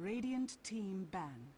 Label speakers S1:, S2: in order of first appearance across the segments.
S1: Radiant team ban.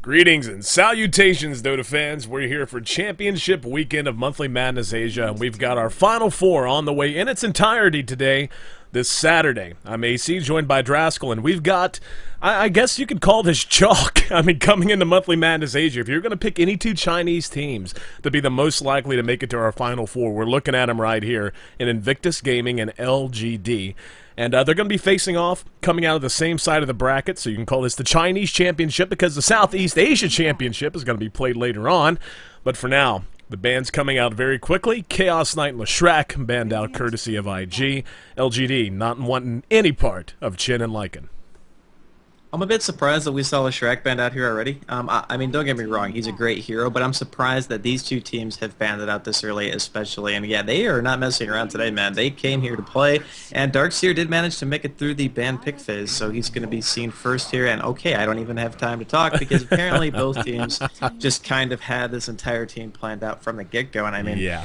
S2: Greetings and salutations, Dota fans. We're here for Championship Weekend of Monthly Madness Asia, and we've got our Final Four on the way in its entirety today, this Saturday. I'm AC, joined by Draskyl, and we've got, I guess you could call this chalk. I mean, coming into Monthly Madness Asia, if you're going to pick any two Chinese teams to be the most likely to make it to our Final Four, we're looking at them right here in Invictus Gaming and LGD. And they're going to be facing off, coming out of the same side of the bracket, so you can call this the Chinese Championship because the Southeast Asia Championship is going to be played later on. But for now, the ban's coming out very quickly. Chaos Knight and Leshrac banned out courtesy of IG. LGD not wanting any part of Chin and Lycan.
S3: I'm a bit surprised that we saw Leshrac banned out here already. I mean, don't get me wrong, he's a great hero, but I'm surprised that these two teams have banned it out this early, especially. And yeah, they are not messing around today, man. They came here to play, and Darkseer did manage to make it through the ban pick phase, so he's going to be seen first here. And okay, I don't even have time to talk because apparently both teams just kind of had this entire team planned out from the get-go. And I mean,
S2: yeah.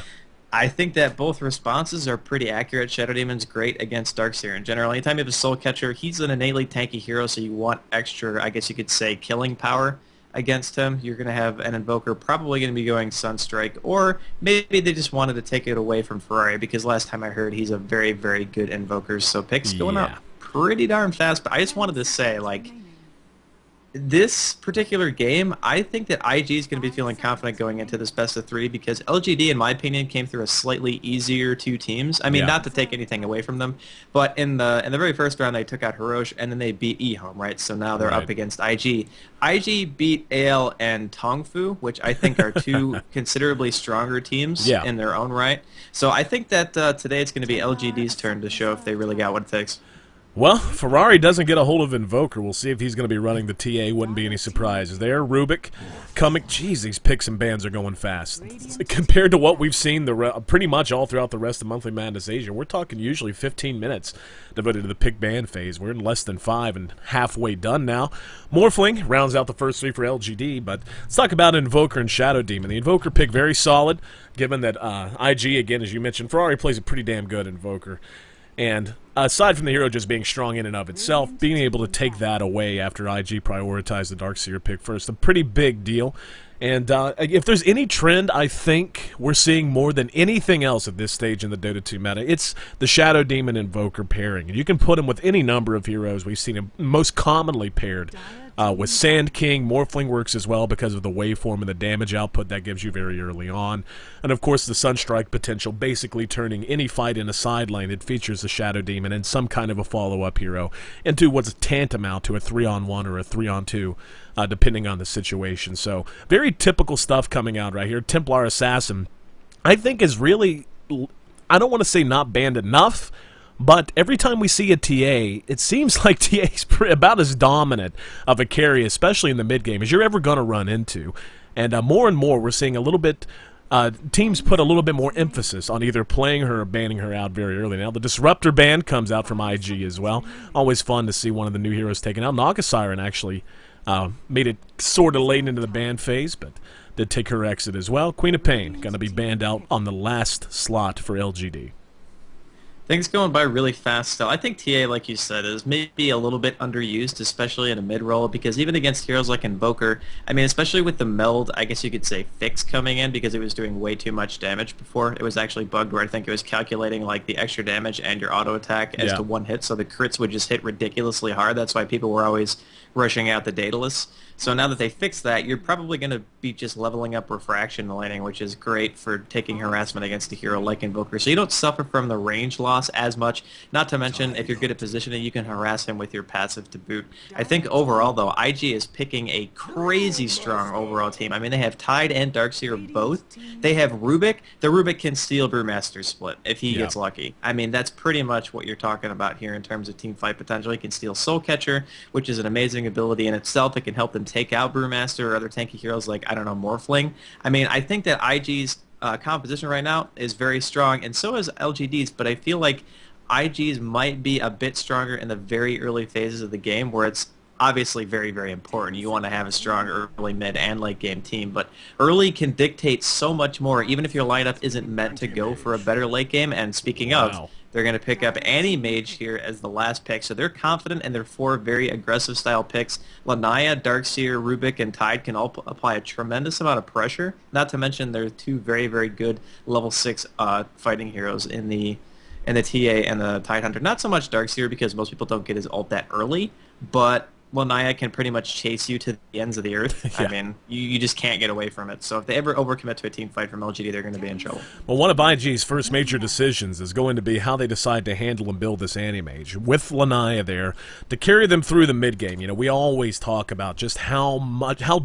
S3: I think that both responses are pretty accurate. Shadow Demon's great against Darkseer in general. Anytime you have a Soul Catcher, he's an innately tanky hero, so you want extra, I guess you could say, killing power against him. You're going to have an Invoker probably going to be going Sunstrike, or maybe they just wanted to take it away from Ferrari, because last time I heard he's a very, very good Invoker, so picks going up pretty darn fast. But I just wanted to say, like, this particular game, I think that IG is going to be feeling confident going into this best of three because LGD, in my opinion, came through a slightly easier two teams. I mean, not to take anything away from them, but in the very first round, they took out Hirosh, and then they beat eHome, right? So now they're up against IG. IG beat AL and Tongfu, which I think are two considerably stronger teams in their own right. So I think that today it's going to be LGD's turn to show if they really got what it takes.
S2: Well, Ferrari doesn't get a hold of Invoker. We'll see if he's going to be running the TA. Wouldn't be any surprises there. Rubik, coming. Jeez, these picks and bans are going fast. Compared to what we've seen pretty much all throughout the rest of Monthly Madness Asia, we're talking usually 15 minutes devoted to the pick ban phase. We're in less than 5 and halfway done now. Morphling rounds out the first 3 for LGD, but let's talk about Invoker and Shadow Demon. The Invoker pick very solid, given that IG, again, as you mentioned, Ferrari plays a pretty damn good Invoker. And aside from the hero just being strong in and of itself, being able to take that away after IG prioritized the Darkseer pick first, a pretty big deal. And if there's any trend I think we're seeing more than anything else at this stage in the Dota 2 meta, it's the Shadow Demon Invoker pairing. And you can put him with any number of heroes. We've seen him most commonly paired with Sand King. Morphling works as well because of the waveform and the damage output that gives you very early on. And of course the Sunstrike potential, basically turning any fight in a side lane that features the Shadow Demon and some kind of a follow-up hero into what's tantamount to a 3-on-1 or a 3-on-2. Depending on the situation. So, very typical stuff coming out right here. Templar Assassin, I think, is really, I don't want to say not banned enough, but every time we see a TA, it seems like TA is about as dominant of a carry, especially in the mid-game, as you're ever going to run into. And more we're seeing a little bit, teams put a little bit more emphasis on either playing her or banning her out very early. Now, the Disruptor ban comes out from IG as well. Always fun to see one of the new heroes taken out. Naga Siren actually made it sort of late into the ban phase, but did take her exit as well. Queen of Pain going to be banned out on the last slot for LGD.
S3: Things going by really fast still. I think TA, like you said, is maybe a little bit underused, especially in a mid-roll, because even against heroes like Invoker, I mean, especially with the meld, I guess you could say fix coming in because it was doing way too much damage before. It was actually bugged where I think it was calculating like the extra damage and your auto attack as to one hit, so the crits would just hit ridiculously hard. That's why people were always rushing out the Daedalus. So now that they fixed that, you're probably going to be just leveling up Refraction in the laning, which is great for taking harassment against a hero like Invoker. So you don't suffer from the range loss as much. Not to mention, if you're good at positioning, you can harass him with your passive to boot. I think overall, though, IG is picking a crazy strong overall team. I mean, they have Tide and Darkseer both. They have Rubik. The Rubik can steal Brewmaster's split if he gets lucky. I mean, that's pretty much what you're talking about here in terms of team fight potential. He can steal Soul Catcher, which is an amazing ability in itself. It can help them take out Brewmaster or other tanky heroes like, I don't know, Morphling. I mean, I think that IG's composition right now is very strong, and so is LGD's, but I feel like IG's might be a bit stronger in the very early phases of the game where it's obviously very, very important. You want to have a strong early, mid, and late game team, but early can dictate so much more, even if your lineup isn't meant to go for a better late game. And speaking of, they're going to pick up Annie Mage here as the last pick, so they're confident in their 4 very aggressive style picks. Lanaya, Darkseer, Rubik, and Tide can all apply a tremendous amount of pressure, not to mention they're 2 very, very good level 6 fighting heroes in the TA and the Tide Hunter. Not so much Darkseer because most people don't get his ult that early, but Lanaya can pretty much chase you to the ends of the earth. Yeah. I mean, you just can't get away from it. So if they ever overcommit to a team fight from LGD, they're going to be in trouble.
S2: Well, one of IG's first major decisions is going to be how they decide to handle and build this Anti-Mage. With Lanaya there, to carry them through the mid-game. You know, we always talk about just how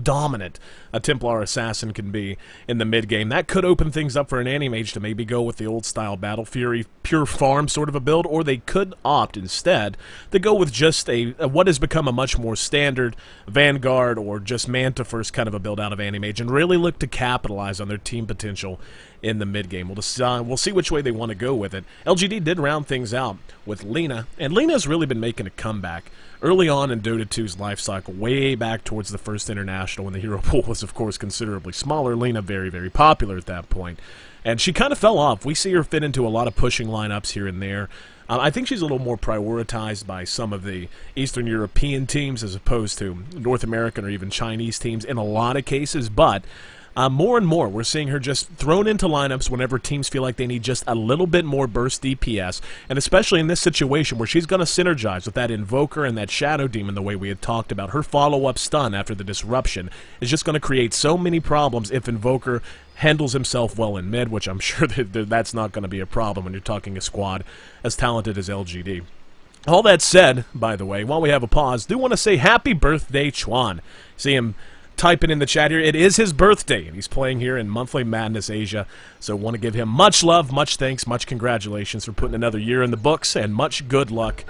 S2: dominant a Templar Assassin can be in the mid-game. That could open things up for an Anti-Mage to maybe go with the old-style Battle Fury, pure farm sort of a build, or they could opt instead to go with just what has become a much more standard Vanguard or just Manta first kind of a build out of Anti-Mage and really look to capitalize on their team potential in the mid-game. We'll see which way they want to go with it. LGD did round things out with Lina, and Lina's really been making a comeback early on in Dota 2's life cycle, way back towards the first international when the hero pool was, of course, considerably smaller. Lina very, very popular at that point. And she kind of fell off. We see her fit into a lot of pushing lineups here and there. I think she's a little more prioritized by some of the Eastern European teams as opposed to North American or even Chinese teams in a lot of cases, but more and more we're seeing her just thrown into lineups whenever teams feel like they need just a little bit more burst DPS, and especially in this situation where she's going to synergize with that Invoker and that Shadow Demon the way we had talked about. Her follow-up stun after the disruption is just going to create so many problems if Invoker handles himself well in mid, which I'm sure that's not going to be a problem when you're talking a squad as talented as LGD. All that said, by the way, while we have a pause, do want to say happy birthday, Chuan. See him typing in the chat here. It is his birthday, and he's playing here in Monthly Madness Asia, so want to give him much love, much thanks, much congratulations for putting another year in the books, and much good luck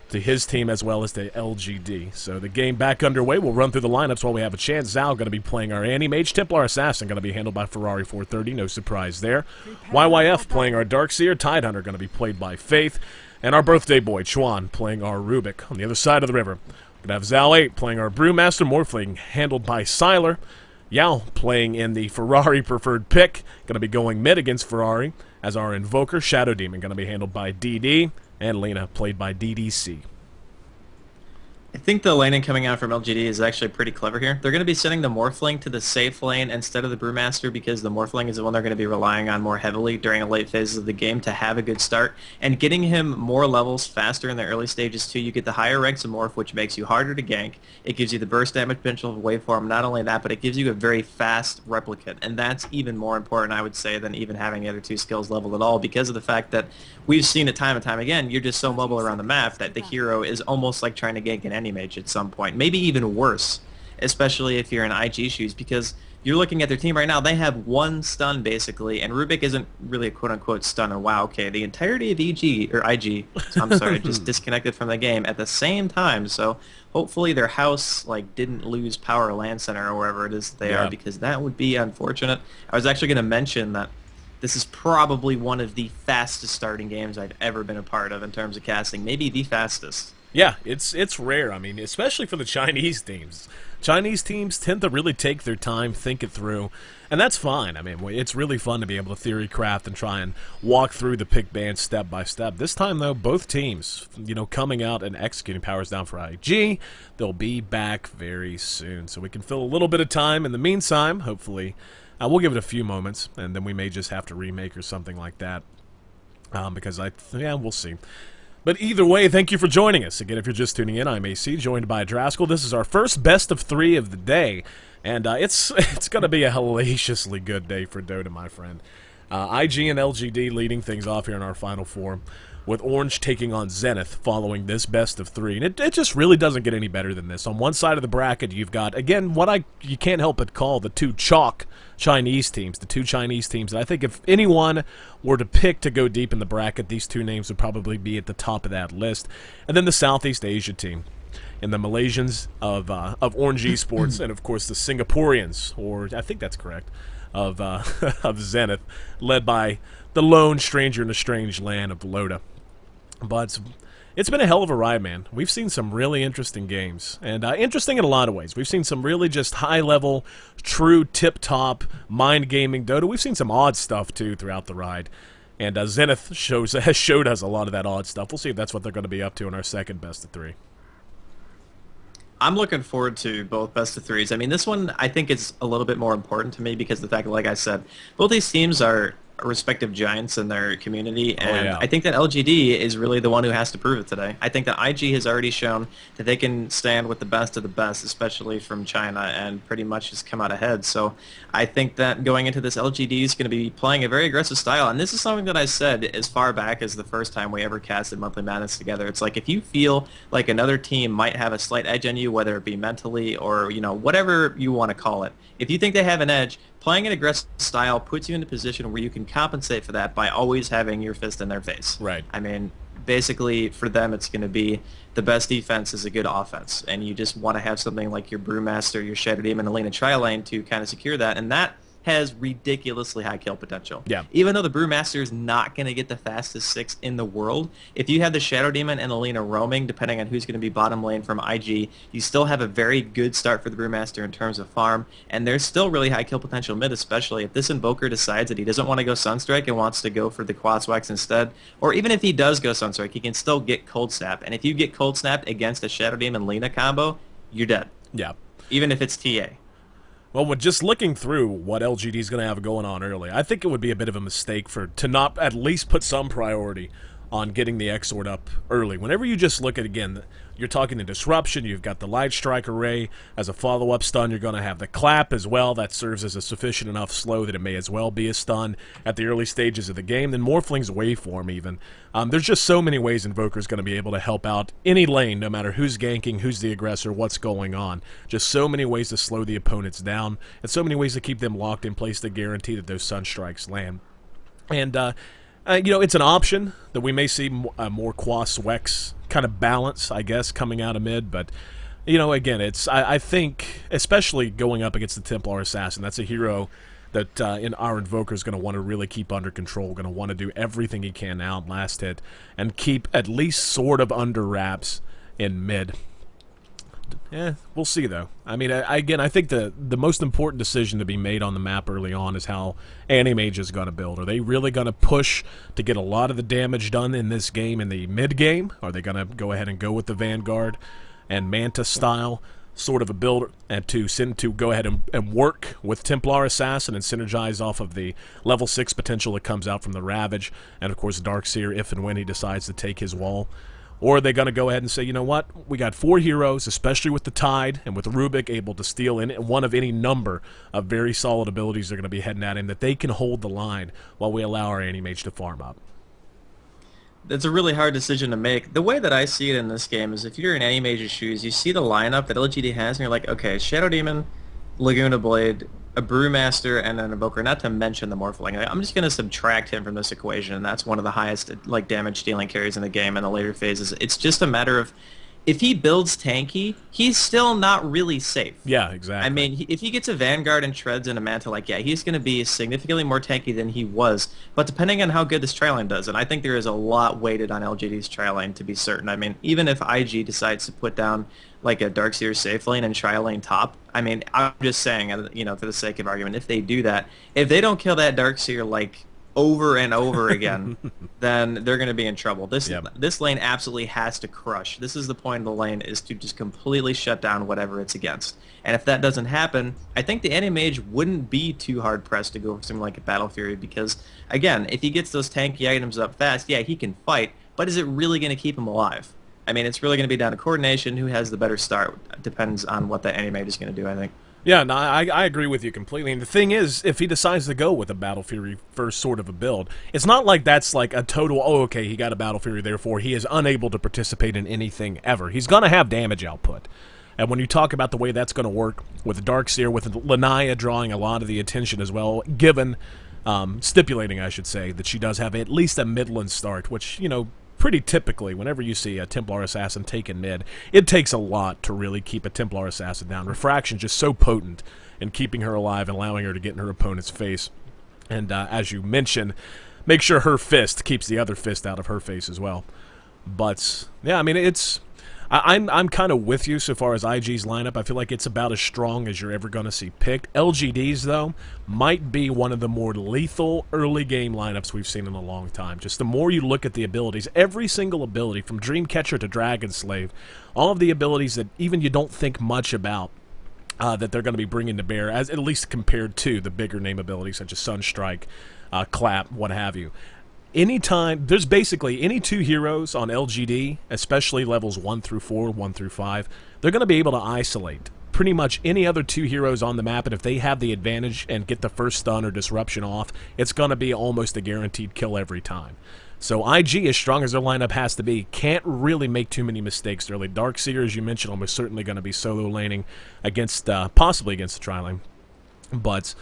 S2: to his team as well as to LGD. So the game back underway. We'll run through the lineups while we have a chance. Zal going to be playing our Anti-Mage. Templar Assassin going to be handled by Ferrari 430. No surprise there. YYF playing our Darkseer. Tide Hunter going to be played by Faith. And our birthday boy, Chuan, playing our Rubik on the other side of the river. We're going to have Zal 8 playing our Brewmaster. Morphling handled by Sylar. Yao playing in the Ferrari preferred pick. Going to be going mid against Ferrari as our Invoker. Shadow Demon going to be handled by DD. And Lena, played by DDC.
S3: I think the laning coming out from LGD is actually pretty clever here. They're going to be sending the Morphling to the safe lane instead of the Brewmaster because the Morphling is the one they're going to be relying on more heavily during the late phases of the game to have a good start. And getting him more levels faster in the early stages too, you get the higher ranks of Morph, which makes you harder to gank. It gives you the burst damage potential of Waveform. Not only that, but it gives you a very fast replicant. And that's even more important, I would say, than even having the other two skills leveled at all because of the fact that we've seen it time and time again. You're just so mobile around the map that the hero is almost like trying to gank an Anti-Mage at some point, maybe even worse, especially if you're in IG shoes, because you're looking at their team right now. They have one stun basically, and Rubik isn't really a quote-unquote stun. And wow, okay, the entirety of IG, I'm sorry, just disconnected from the game at the same time. So hopefully their house didn't lose power land center or wherever it is they are, because that would be unfortunate. I was actually going to mention that this is probably one of the fastest starting games I've ever been a part of in terms of casting, maybe the fastest.
S2: Yeah, it's rare. I mean, especially for the Chinese teams. Chinese teams tend to really take their time, think it through, and that's fine. I mean, it's really fun to be able to theory craft and try and walk through the pick band step by step. This time, though, both teams, coming out and executing powers down for IG. They'll be back very soon, so we can fill a little bit of time. In the meantime, hopefully, we'll give it a few moments, and then we may just have to remake or something like that, because we'll see. But either way, thank you for joining us. Again, if you're just tuning in, I'm AC, joined by Draskyl. This is our first best of 3 of the day, and it's going to be a hellaciously good day for Dota, my friend. IG and LGD leading things off here in our Final Four, with Orange taking on Zenith following this best of 3. And it just really doesn't get any better than this. On one side of the bracket, you've got, again, you can't help but call the two chalk Chinese teams. The two Chinese teams. And I think if anyone were to pick to go deep in the bracket, these two names would probably be at the top of that list. And then the Southeast Asia team. And the Malaysians of Orange Esports, and of course the Singaporeans, or I think that's correct, of of Zenith, led by the lone stranger in a strange land of Lota. But It's been a hell of a ride, man. We've seen some really interesting games, and interesting in a lot of ways. We've seen some really just high-level, true tip-top mind gaming Dota. We've seen some odd stuff, too, throughout the ride. And Zenith has showed us a lot of that odd stuff. We'll see if that's what they're going to be up to in our second best of 3.
S3: I'm looking forward to both best of 3s. I mean, this one I think is a little bit more important to me because of the fact that, like I said, both these teams are respective giants in their community, and I think that LGD is really the one who has to prove it today. I think that IG has already shown that they can stand with the best of the best, especially from China, and pretty much just come out ahead. So I think that going into this, LGD is going to be playing a very aggressive style, and this is something that I said as far back as the first time we ever casted Monthly Madness together. It's like if you feel like another team might have a slight edge on you, whether it be mentally or, you know, whatever you want to call it, if you think they have an edge, playing an aggressive style puts you in a position where you can compensate for that by always having your fist in their face.
S2: Right.
S3: I mean, basically for them it's going to be the best defense is a good offense, and you just want to have something like your Brewmaster, your Shadow Demon, and Alina Tri-Lane to kind of secure that, and that has ridiculously high kill potential.
S2: Yeah.
S3: Even though the Brewmaster is not going to get the fastest 6 in the world, if you have the Shadow Demon and Alina roaming, depending on who's going to be bottom lane from IG, you still have a very good start for the Brewmaster in terms of farm, and there's still really high kill potential mid, especially if this Invoker decides that he doesn't want to go Sunstrike and wants to go for the Quadswax instead, or even if he does go Sunstrike, he can still get Cold Snap, and if you get Cold Snapped against a Shadow Demon Lina combo, you're dead.
S2: Yeah.
S3: Even if it's TA.
S2: Well, with just looking through what LGD is going to have going on early, I think it would be a bit of a mistake to not at least put some priority on getting the Exort up early. Whenever you just look at, again, you're talking the Disruption, you've got the Light Strike Array as a follow-up stun, you're going to have the Clap as well, that serves as a sufficient enough slow that it may as well be a stun at the early stages of the game, then Morphling's Waveform even. There's just so many ways Invoker's going to be able to help out any lane, no matter who's ganking, who's the aggressor, what's going on. Just so many ways to slow the opponents down, and so many ways to keep them locked in place to guarantee that those Sunstrikes land. And, you know, it's an option that we may see more Quas-Wex kind of balance, I guess, coming out of mid, but, you know, again, I think, especially going up against the Templar Assassin, that's a hero that in our Invoker is going to want to really keep under control, going to want to do everything he can now in last hit, and keep at least sort of under wraps in mid. We'll see, though. I mean, again, I think the most important decision to be made on the map early on is how Animage is going to build. Are they really going to push to get a lot of the damage done in this game in the mid-game? Are they going to go ahead and go with the Vanguard and Manta style sort of a build and to go ahead and work with Templar Assassin and synergize off of the level 6 potential that comes out from the Ravage and, of course, Darkseer if and when he decides to take his wall? Or are they going to go ahead and say, you know what, we got 4 heroes, especially with the Tide and with Rubik able to steal in one of any number of very solid abilities they're going to be heading at him, that they can hold the line while we allow our Animage to farm up?
S3: It's a really hard decision to make. The way that I see it in this game is if you're in Animage's shoes, you see the lineup that LGD has, and you're like, okay, Shadow Demon, Laguna Blade, a Brewmaster, and an Invoker, not to mention the Morphling. I'm just going to subtract him from this equation, and that's one of the highest damage dealing carries in the game in the later phases. It's just a matter of if he builds tanky, he's still not really safe.
S2: Yeah, exactly.
S3: I mean, if he gets a Vanguard and Treads and a Manta, he's going to be significantly more tanky than he was. But depending on how good this Tri-Lane does, and I think there is a lot weighted on LGD's Tri-Lane to be certain. I mean, even if IG decides to put down like a Darkseer safe lane and Tri-Lane top, I mean, I'm just saying, you know, for the sake of argument, if they do that, if they don't kill that Darkseer over and over again, then they're going to be in trouble. This lane absolutely has to crush. This is the point of the lane, is to just completely shut down whatever it's against. And if that doesn't happen, I think the Animage wouldn't be too hard pressed to go for something like a Battle Fury because, again, if he gets those tanky items up fast, yeah, he can fight, but is it really going to keep him alive? I mean, it's really going to be down to coordination. Who has the better start depends on what the Animage is going to do, I think.
S2: Yeah, no, I agree with you completely. And the thing is, if he decides to go with a Battle Fury first sort of a build, it's not like that's like a total, oh, okay, he got a Battle Fury, therefore he is unable to participate in anything ever. He's going to have damage output. And when you talk about the way that's going to work with Darkseer, with Lanaya drawing a lot of the attention as well, given, stipulating, I should say, that she does have at least a Midland start, which, you know, pretty typically, whenever you see a Templar Assassin taken mid, it takes a lot to really keep a Templar Assassin down. Refraction just so potent in keeping her alive and allowing her to get in her opponent's face. And as you mentioned, make sure her fist keeps the other fist out of her face as well. But yeah, I mean I'm kind of with you so far as IG's lineup. I feel like it's about as strong as you're ever going to see picked. LGD's, though, might be one of the more lethal early game lineups we've seen in a long time. Just the more you look at the abilities, every single ability, from Dreamcatcher to Dragon Slave, all of the abilities that even you don't think much about, that they're going to be bringing to bear, as at least compared to the bigger name abilities such as Sunstrike, Clap, what have you. Anytime, there's basically any two heroes on LGD, especially levels 1 through 4, 1 through 5, they're going to be able to isolate pretty much any other two heroes on the map, and if they have the advantage and get the first stun or disruption off, it's going to be almost a guaranteed kill every time. So IG, as strong as their lineup has to be, can't really make too many mistakes early. Darkseer, as you mentioned, almost certainly going to be solo laning against, possibly against the tri-lane. But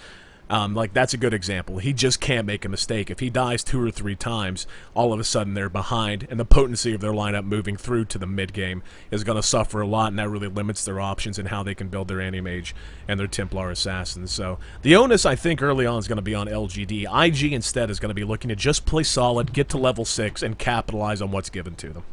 S2: like, that's a good example. He just can't make a mistake. If he dies 2 or 3 times, all of a sudden they're behind, and the potency of their lineup moving through to the mid-game is going to suffer a lot, and that really limits their options and how they can build their Anti-Mage and their Templar Assassins. So the onus, I think, early on is going to be on LGD. IG, instead, is going to be looking to just play solid, get to level 6, and capitalize on what's given to them.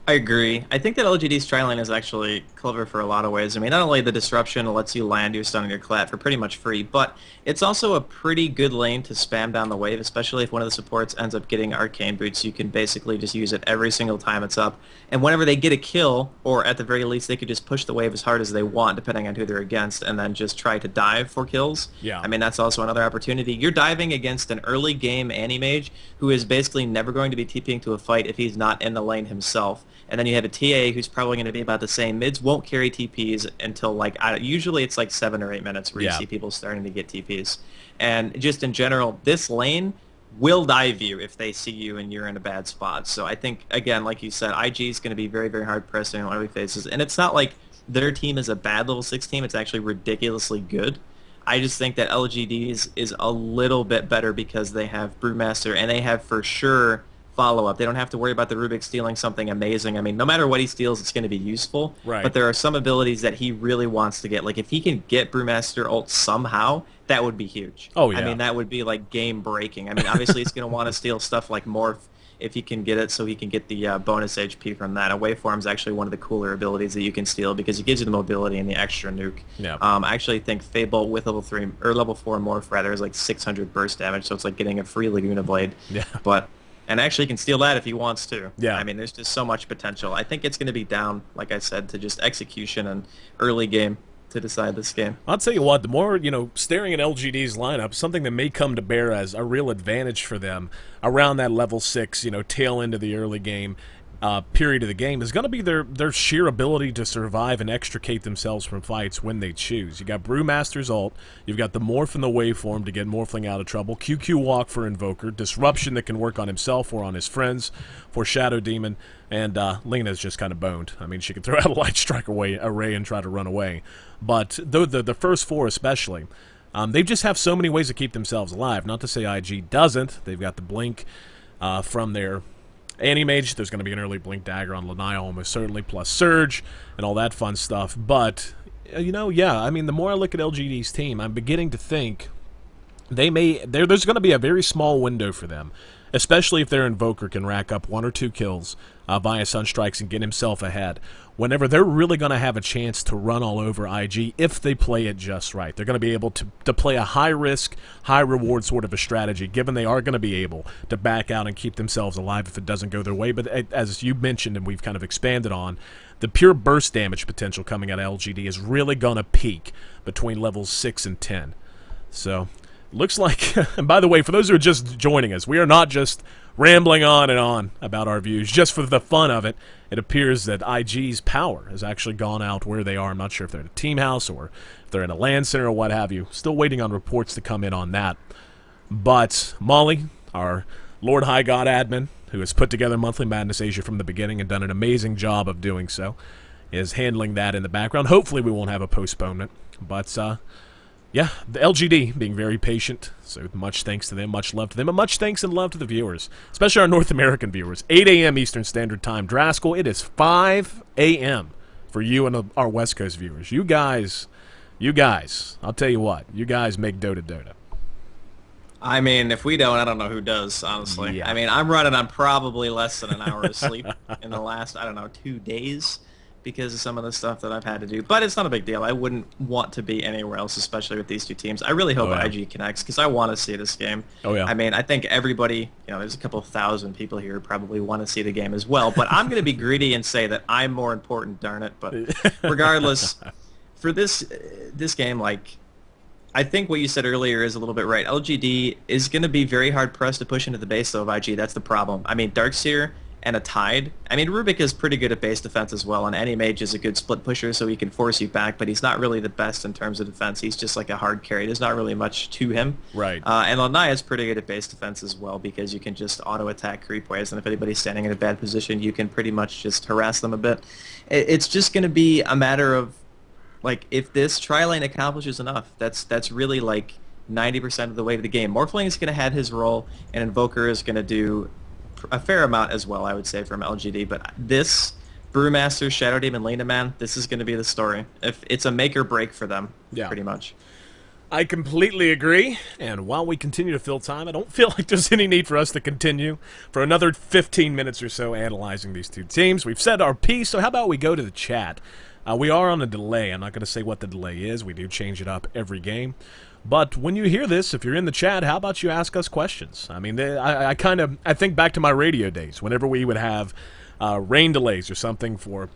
S3: I agree. I think that LGD's tri-lane is actually clever for a lot of ways. I mean, not only the disruption lets you land your stun and your clap for pretty much free, but it's also a pretty good lane to spam down the wave, especially if one of the supports ends up getting arcane boots. You can basically just use it every single time it's up. And whenever they get a kill, or at the very least, they could just push the wave as hard as they want, depending on who they're against, and then just try to dive for kills.
S2: Yeah.
S3: I mean, that's also another opportunity. You're diving against an early game Anti-Mage who is basically never going to be TPing to a fight if he's not in the lane himself. And then you have a TA who's probably going to be about the same. Mids won't carry TPs until, like, usually it's like 7 or 8 minutes where you see people starting to get TPs. And just in general, this lane will dive you if they see you and you're in a bad spot. So I think, again, like you said, IG is going to be very, very hard pressed in whatever he faces. And it's not like their team is a bad level 6 team. It's actually ridiculously good. I just think that LGD's is a little bit better because they have Brewmaster and they have, for sure, follow-up. They don't have to worry about the Rubik stealing something amazing. I mean, no matter what he steals, it's going to be useful.
S2: Right.
S3: But there are some abilities that he really wants to get. Like, if he can get Brewmaster ult somehow, that would be huge.
S2: Oh, yeah.
S3: I mean, that would be, like, game-breaking. I mean, obviously, he's going to want to steal stuff like Morph if he can get it, so he can get the bonus HP from that. A Waveform is actually one of the cooler abilities that you can steal because it gives you the mobility and the extra nuke.
S2: Yeah.
S3: I actually think Fable with level 3 or level 4 Morph rather is like 600 burst damage, so it's like getting a free Laguna Blade.
S2: Yeah.
S3: And actually can steal that if he wants to.
S2: Yeah.
S3: I mean, there's just so much potential. I think it's going to be down, like I said, to just execution and early game to decide this game.
S2: I'll tell you what, the more, staring at LGD's lineup, something that may come to bear as a real advantage for them around that level 6, tail end of the early game, period of the game is going to be their sheer ability to survive and extricate themselves from fights when they choose. You got Brewmaster's ult, you've got the Morph and the Waveform to get Morphling out of trouble, QQ Walk for Invoker, Disruption that can work on himself or on his friends for Shadow Demon, and Lena's just kind of boned. I mean, she can throw out a Light Strike array and try to run away. But the first 4 especially, they just have so many ways to keep themselves alive. Not to say IG doesn't. They've got the Blink from their Anti-Mage. There's going to be an early Blink Dagger on Lanai almost certainly, plus Surge and all that fun stuff. But, yeah, I mean, the more I look at LGD's team, I'm beginning to think there's going to be a very small window for them, especially if their Invoker can rack up 1 or 2 kills via Sunstrikes and get himself ahead, whenever they're really going to have a chance to run all over IG if they play it just right. They're going to be able to play a high-risk, high-reward sort of a strategy, given they are going to be able to back out and keep themselves alive if it doesn't go their way. But as you mentioned and we've kind of expanded on, the pure burst damage potential coming out of LGD is really going to peak between levels 6 and 10. So looks like, and by the way, for those who are just joining us, we are not just rambling on and on about our views. Just for the fun of it, it appears that IG's power has actually gone out where they are. I'm not sure if they're in a team house or if they're in a LAN center or what have you. Still waiting on reports to come in on that. But Molly, our Lord High God admin, who has put together Monthly Madness Asia from the beginning and done an amazing job of doing so, is handling that in the background. Hopefully we won't have a postponement. But, yeah, the LGD being very patient, so much thanks to them, much love to them, and much thanks and love to the viewers, especially our North American viewers. 8 a.m. Eastern Standard Time. Draskyl, it is 5 a.m. for you and our West Coast viewers. You guys, I'll tell you what, you guys make Dota Dota.
S3: I mean, if we don't, I don't know who does, honestly.
S2: Yeah.
S3: I mean, I'm running on probably less than an hour of sleep in the last, I don't know, 2 days because of some of the stuff that I've had to do. But it's not a big deal. I wouldn't want to be anywhere else, especially with these two teams. I really hope
S2: Oh, yeah.
S3: IG connects because I want to see this game.
S2: Oh, yeah.
S3: I mean, I think everybody, there's a couple thousand people here who probably want to see the game as well. But I'm going to be greedy and say that I'm more important, darn it. But regardless, for this game, like, I think what you said earlier is a little bit right. LGD is going to be very hard pressed to push into the base though of IG. That's the problem. I mean, Darkseer and a Tide. I mean, Rubik is pretty good at base defense as well, and any mage is a good split pusher, so he can force you back. But he's not really the best in terms of defense. He's just like a hard carry. There's not really much to him.
S2: Right.
S3: And Lanaya is pretty good at base defense as well because you can just auto attack creep waves, and if anybody's standing in a bad position, you can pretty much just harass them a bit. It's just going to be a matter of, like, if this tri-lane accomplishes enough, that's really like 90% of the way to the game. Morphling is going to have his role, and Invoker is going to do a fair amount as well, I would say, from LGD. But this Brewmaster, Shadow Demon, Lena Man, this is going to be the story. If it's a make or break for them,
S2: Yeah.
S3: pretty much.
S2: I completely agree, and while we continue to fill time, I don't feel like there's any need for us to continue for another 15 minutes or so analyzing these two teams. We've said our piece, so how about we go to the chat? We are on a delay. I'm not going to say what the delay is. We do change it up every game. But when you hear this, if you're in the chat, how about you ask us questions? I mean, I think back to my radio days, whenever we would have rain delays or something for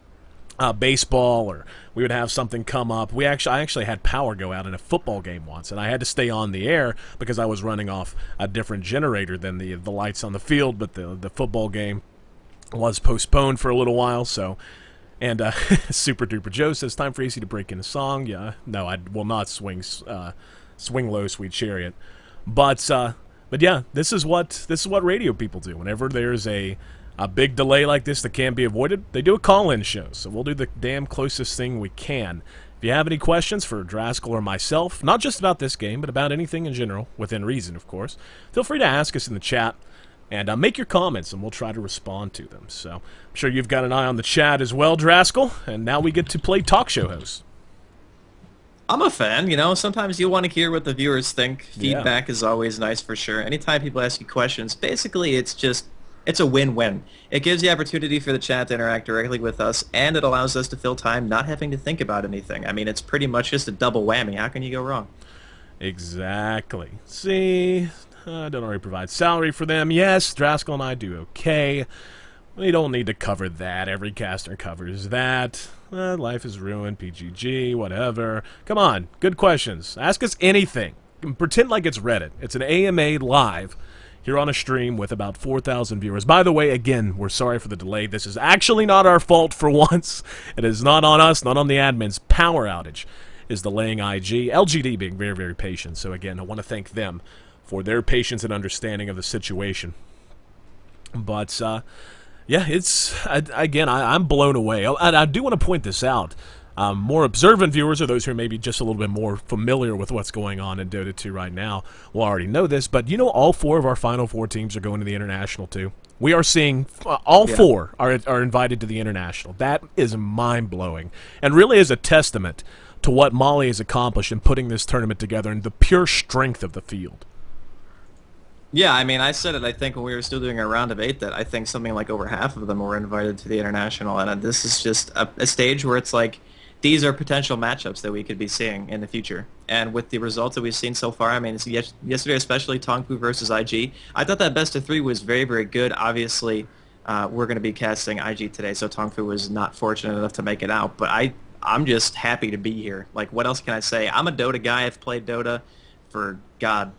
S2: baseball, or we would have something come up. I actually had power go out in a football game once, and I had to stay on the air because I was running off a different generator than the lights on the field, but the football game was postponed for a little while, so... And Super Duper Joe says, time for AC to break in a song. Yeah, no, I will not swing low, sweet chariot. But yeah, this is what radio people do. Whenever there's a big delay like this that can't be avoided, they do a call-in show. So we'll do the damn closest thing we can. If you have any questions for Draskyl or myself, not just about this game, but about anything in general, within reason, of course, feel free to ask us in the chat. And make your comments, and we'll try to respond to them. So I'm sure you've got an eye on the chat as well, Draskyl. And now we get to play talk show host.
S3: I'm a fan, Sometimes you want to hear what the viewers think. Feedback is always nice for sure. Anytime people ask you questions, basically it's a win-win. It gives the opportunity for the chat to interact directly with us, and it allows us to fill time not having to think about anything. I mean, it's pretty much just a double whammy. How can you go wrong?
S2: Exactly. See... I don't already provide salary for them. Yes, Draskyl and I do okay. We don't need to cover that. Every caster covers that. Life is ruined, PGG, whatever. Come on, good questions. Ask us anything. Pretend like it's Reddit. It's an AMA live here on a stream with about 4,000 viewers. By the way, again, we're sorry for the delay. This is actually not our fault for once. It is not on us, not on the admins. Power outage is delaying IG. LGD being very, very patient. So again, I want to thank them for their patience and understanding of the situation. But, yeah, I'm blown away. I do want to point this out. More observant viewers, or those who are maybe just a little bit more familiar with what's going on in Dota 2 right now, will already know this, but all 4 of our Final Four teams are going to the International too. We are seeing all 4 are invited to the International. That is mind-blowing, and really is a testament to what Molly has accomplished in putting this tournament together and the pure strength of the field.
S3: Yeah, I mean, I said it, I think, when we were still doing our round of 8, that I think something like over half of them were invited to the International, and this is just a stage where it's like, these are potential matchups that we could be seeing in the future. And with the results that we've seen so far, I mean, yesterday especially, Tongfu versus IG, I thought that best of 3 was very, very good. Obviously, we're going to be casting IG today, so Tongfu was not fortunate enough to make it out, but I'm just happy to be here. Like, what else can I say? I'm a Dota guy. I've played Dota for, God,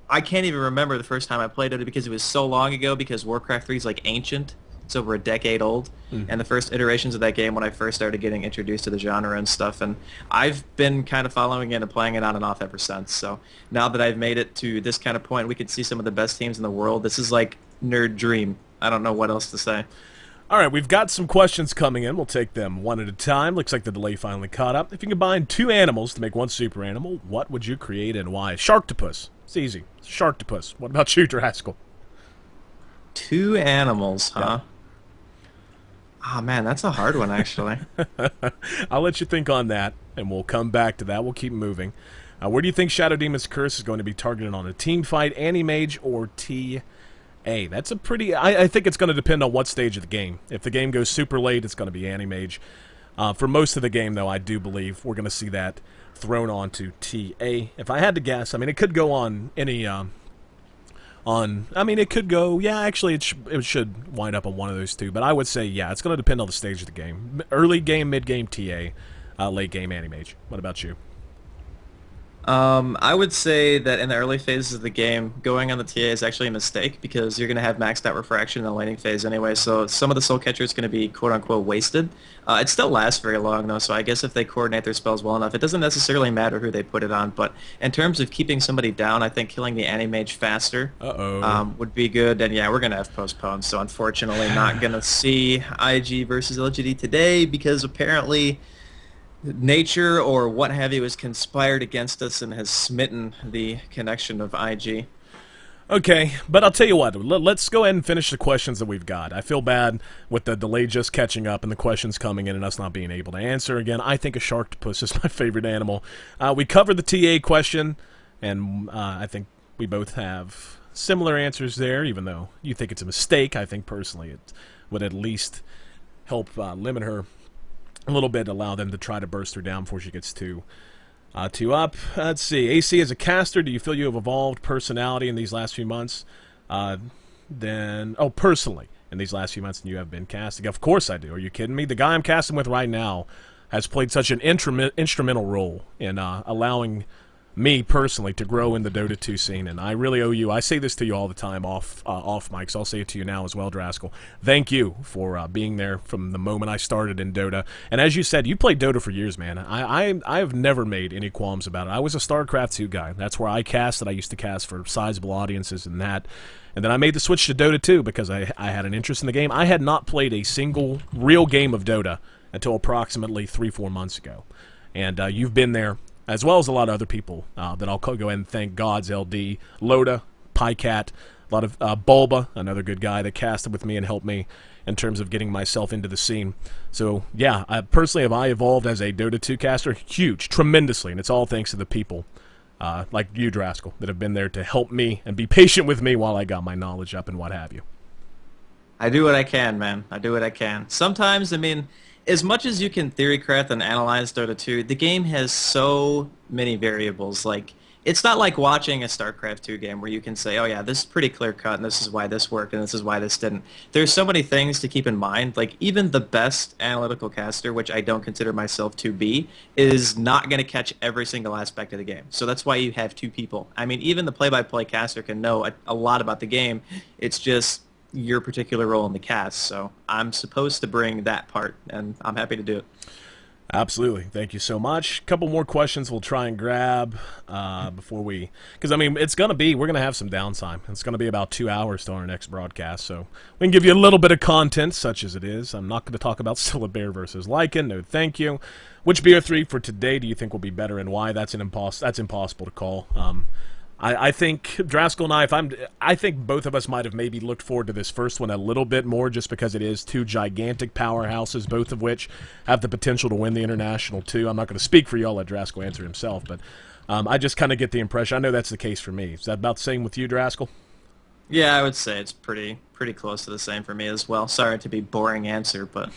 S3: I can't even remember the first time I played Dota because it was so long ago, because Warcraft 3 is like ancient. It's over a decade old. And the first iterations of that game when I first started getting introduced to the genre and stuff. And I've been kind of following it and playing it on and off ever since. So now that I've made it to this kind of point, we could see some of the best teams in the world. This is like nerd dream. I don't know what else to say.
S2: All right, we've got some questions coming in. We'll take them one at a time. Looks like the delay finally caught up. If you combine 2 animals to make 1 super animal, what would you create and why? Sharktopus. It's easy. Sharktopus. What about you, Draskyl?
S3: 2 animals, huh? Oh, man, that's a hard one, actually.
S2: I'll let you think on that, and we'll come back to that. We'll keep moving. Where do you think Shadow Demon's Curse is going to be targeted on? A team fight, Anti-Mage, or TA? That's a pretty... I think it's going to depend on what stage of the game. If the game goes super late, it's going to be Anti-Mage. For most of the game, though, I do believe we're going to see that thrown onto TA. If I had to guess, I mean, it could go on any... I mean, it could go... Yeah, actually, it should wind up on one of those two. But I would say, yeah, it's going to depend on the stage of the game. Early game, mid-game, TA. Late game, Anti-Mage. What about you?
S3: I would say that in the early phases of the game, going on the TA is actually a mistake because you're going to have maxed out refraction in the laning phase anyway, so some of the soul catcher is going to be quote-unquote wasted. It still lasts very long, though, so I guess if they coordinate their spells well enough, it doesn't necessarily matter who they put it on, but in terms of keeping somebody down, I think killing the Anti-Mage faster would be good, and yeah, we're going to have postponed, so unfortunately not going to see IG versus LGD today because apparently... nature or what have you has conspired against us and has smitten the connection of IG.
S2: Okay, but I'll tell you what, let's go ahead and finish the questions that we've got. I feel bad with the delay just catching up and the questions coming in and us not being able to answer. Again, I think a sharktopus is my favorite animal. We covered the TA question, and I think we both have similar answers there, even though you think it's a mistake. I think personally it would at least help limit her a little bit, allow them to try to burst her down before she gets too up. Let's see. AC as a caster, do you feel you have evolved personality in these last few months? Personally, in these last few months than you have been casting? Of course I do. Are you kidding me? The guy I'm casting with right now has played such an instrumental role in allowing me personally to grow in the Dota 2 scene, and I really owe you. I say this to you all the time off mic, so I'll say it to you now as well, Draskyl. Thank you for being there from the moment I started in Dota. And as you said, you played Dota for years, man. I have never made any qualms about it. I was a StarCraft 2 guy. That's where I casted. I used to cast for sizable audiences and that. And then I made the switch to Dota 2 because I had an interest in the game. I had not played a single real game of Dota until approximately 3-4 months ago. And you've been there, as well as a lot of other people that I'll go ahead and thank. Gods, LD, Loda, Pycat, a lot of Bulba, another good guy that casted with me and helped me in terms of getting myself into the scene. So, yeah, personally, have I evolved as a Dota 2 caster? Huge, tremendously, and it's all thanks to the people like you, Draskyl, that have been there to help me and be patient with me while I got my knowledge up and what have you.
S3: I do what I can, man. I do what I can. Sometimes, I mean... as much as you can theorycraft and analyze Dota 2, the game has so many variables. Like, it's not like watching a StarCraft 2 game where you can say, oh yeah, this is pretty clear-cut, and this is why this worked, and this is why this didn't. There's so many things to keep in mind. Like, even the best analytical caster, which I don't consider myself to be, is not going to catch every single aspect of the game. So that's why you have two people. I mean, even the play-by-play caster can know a lot about the game. It's just... your particular role in the cast, so I'm supposed to bring that part, and I'm happy to do it.
S2: Absolutely. Thank you so much. A couple more questions we'll try and grab before we... because, I mean, it's going to be... we're going to have some downtime. It's going to be about 2 hours till our next broadcast, so we can give you a little bit of content, such as it is. I'm not going to talk about Syllabear versus Lycan. No, thank you. Which BO3 for today do you think will be better, and why? That's impossible to call. I think Draskyl and I think both of us might have maybe looked forward to this first one a little bit more just because it is two gigantic powerhouses, both of which have the potential to win the International too. I'm not going to speak for you. I'll let Draskyl answer himself, but I just kind of get the impression. I know that's the case for me. Is that about the same with you, Draskyl?
S3: Yeah, I would say it's pretty close to the same for me as well. Sorry to be boring answer, but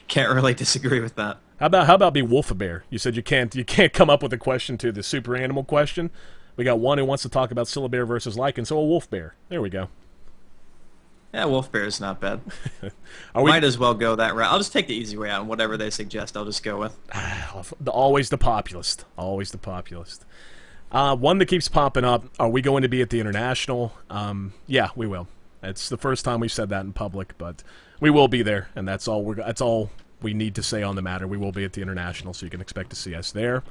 S3: can't really disagree with that.
S2: How about be Wolf-a-Bear? You said you can't come up with a question to the super animal question. We got one who wants to talk about Syllabear versus Lycan, so a Wolf Bear. There we go.
S3: Yeah, Wolf Bear is not bad. Might as well go that route. I'll just take the easy way out, and whatever they suggest, I'll just go with.
S2: Always the populist. Always the populist. One that keeps popping up, are we going to be at the International? Yeah, we will. It's the first time we've said that in public, but we will be there, and that's all we need to say on the matter. We will be at the International, so you can expect to see us there.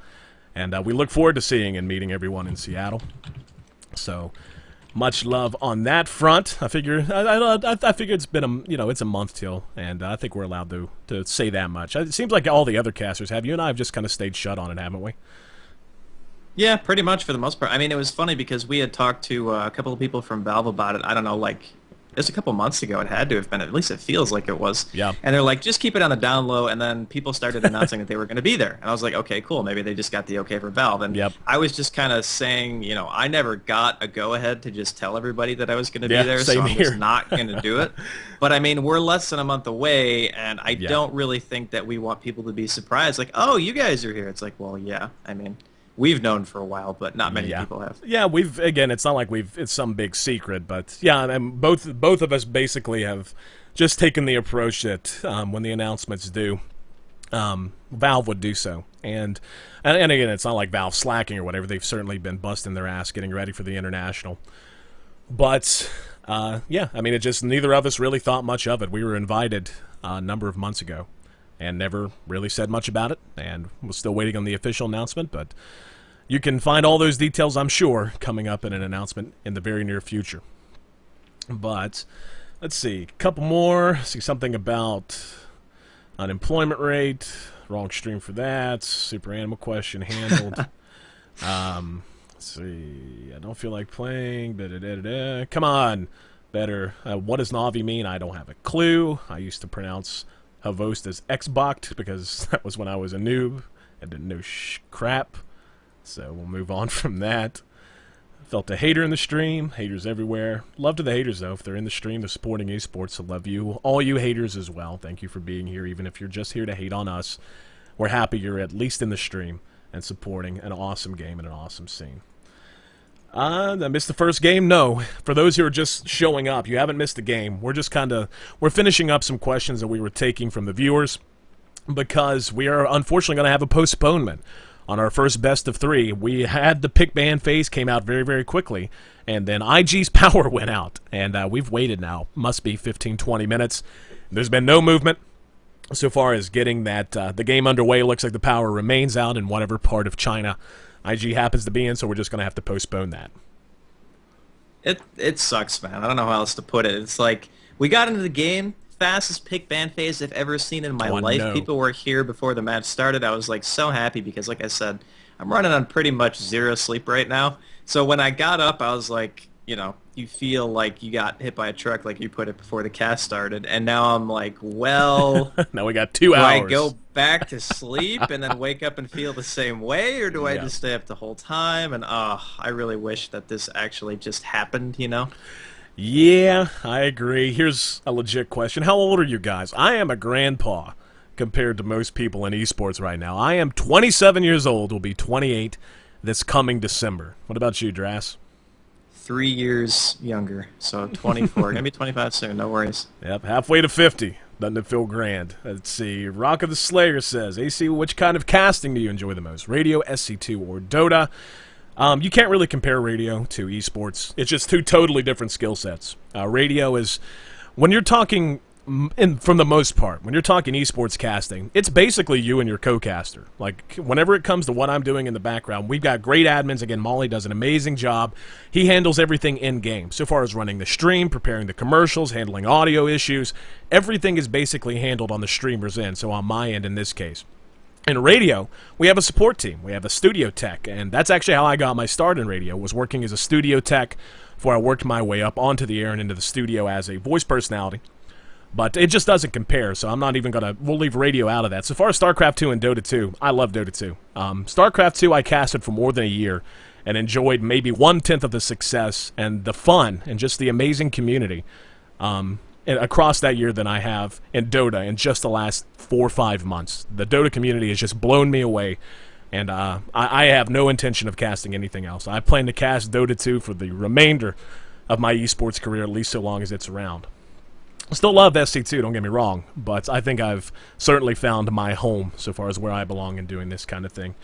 S2: And we look forward to seeing and meeting everyone in Seattle. So, much love on that front. I figure it's been it's a month till, and I think we're allowed to say that much. It seems like all the other casters have. You and I have just kind of stayed shut on it, haven't we?
S3: Yeah, pretty much for the most part. I mean, it was funny because we had talked to a couple of people from Valve about it. I don't know, like was a couple months ago. It had to have been. At least it feels like it was.
S2: Yeah.
S3: And they're like, just keep it on the down low. And then people started announcing that they were going to be there. And I was like, okay, cool. Maybe they just got the okay for Valve. And
S2: Yep.
S3: I was just kind of saying, you know, I never got a go-ahead to just tell everybody that I was going to
S2: Yeah,
S3: be there.
S2: same
S3: So I'm
S2: here.
S3: just not going to do it. But I mean, we're less than a month away. And I don't really think that we want people to be surprised. Like, oh, you guys are here. It's like, well, yeah. I mean, we've known for a while, but not many people have.
S2: Yeah, again, it's not like it's some big secret, but yeah, and both of us basically have just taken the approach that when the announcements do, Valve would do so. And again, it's not like Valve slacking or whatever. They've certainly been busting their ass getting ready for the International. But yeah, I mean, it just neither of us really thought much of it. We were invited a number of months ago and never really said much about it, and we're still waiting on the official announcement, but you can find all those details, I'm sure, coming up in an announcement in the very near future. But let's see, a couple more. See something about unemployment rate. Wrong stream for that. Super animal question handled. Let's see. I don't feel like playing. Da-da-da-da-da. Come on. Better. What does Navi mean? I don't have a clue. I used to pronounce Havost as Xbox because that was when I was a noob. I didn't know crap. So we'll move on from that. Felt a hater in the stream. Haters everywhere. Love to the haters, though. If they're in the stream, they're supporting esports. I love you. All you haters as well. Thank you for being here. Even if you're just here to hate on us, we're happy you're at least in the stream and supporting an awesome game and an awesome scene. I missed the first game? No. For those who are just showing up, you haven't missed the game. We're just we're finishing up some questions that we were taking from the viewers because we are unfortunately going to have a postponement on our first best of 3. We had the pick ban phase came out very, very quickly, and then IG's power went out, and we've waited now. Must be 15, 20 minutes. There's been no movement so far as getting that the game underway. Looks like the power remains out in whatever part of China IG happens to be in, so we're just going to have to postpone that.
S3: It sucks, man. I don't know how else to put it. It's like we got into the game, fastest pick ban phase I've ever seen in my life.
S2: No.
S3: People were here before the match started. I was like so happy because, like I said, I'm running on pretty much 0 sleep right now. So when I got up, I was like, you know, you feel like you got hit by a truck, like you put it before the cast started. And now I'm like, well,
S2: now we got 2 hours.
S3: Do I go back to sleep and then wake up and feel the same way, or do I just stay up the whole time? And I really wish that this actually just happened, you know?
S2: Yeah, I agree. Here's a legit question. How old are you guys? I am a grandpa compared to most people in esports right now. I am 27 years old, will be 28 this coming December. What about you, Dras?
S3: 3 years younger, so 24. Gonna be 25 soon, no worries.
S2: Yep, halfway to 50. Doesn't it feel grand? Let's see. Rock of the Slayer says, AC, which kind of casting do you enjoy the most? Radio, SC2, or Dota? You can't really compare radio to esports. It's just 2 totally different skill sets. Radio is, when you're talking, from the most part, when you're talking esports casting, it's basically you and your co-caster. Like, whenever it comes to what I'm doing in the background, we've got great admins. Again, Molly does an amazing job. He handles everything in-game. So far as running the stream, preparing the commercials, handling audio issues, everything is basically handled on the streamer's end, so on my end in this case. In radio, we have a support team. We have a studio tech, and that's actually how I got my start in radio, was working as a studio tech before I worked my way up onto the air and into the studio as a voice personality. But it just doesn't compare, so I'm not even going to... We'll leave radio out of that. So far as StarCraft 2 and Dota 2, I love Dota 2. StarCraft 2 I casted for more than a year and enjoyed maybe 1/10 of the success and the fun and just the amazing community across that year than I have in Dota in just the last 4 or 5 months. The Dota community has just blown me away, and I have no intention of casting anything else. I plan to cast Dota 2 for the remainder of my esports career, at least so long as it's around. Still love SC2, don't get me wrong, but I think I've certainly found my home so far as where I belong in doing this kind of thing.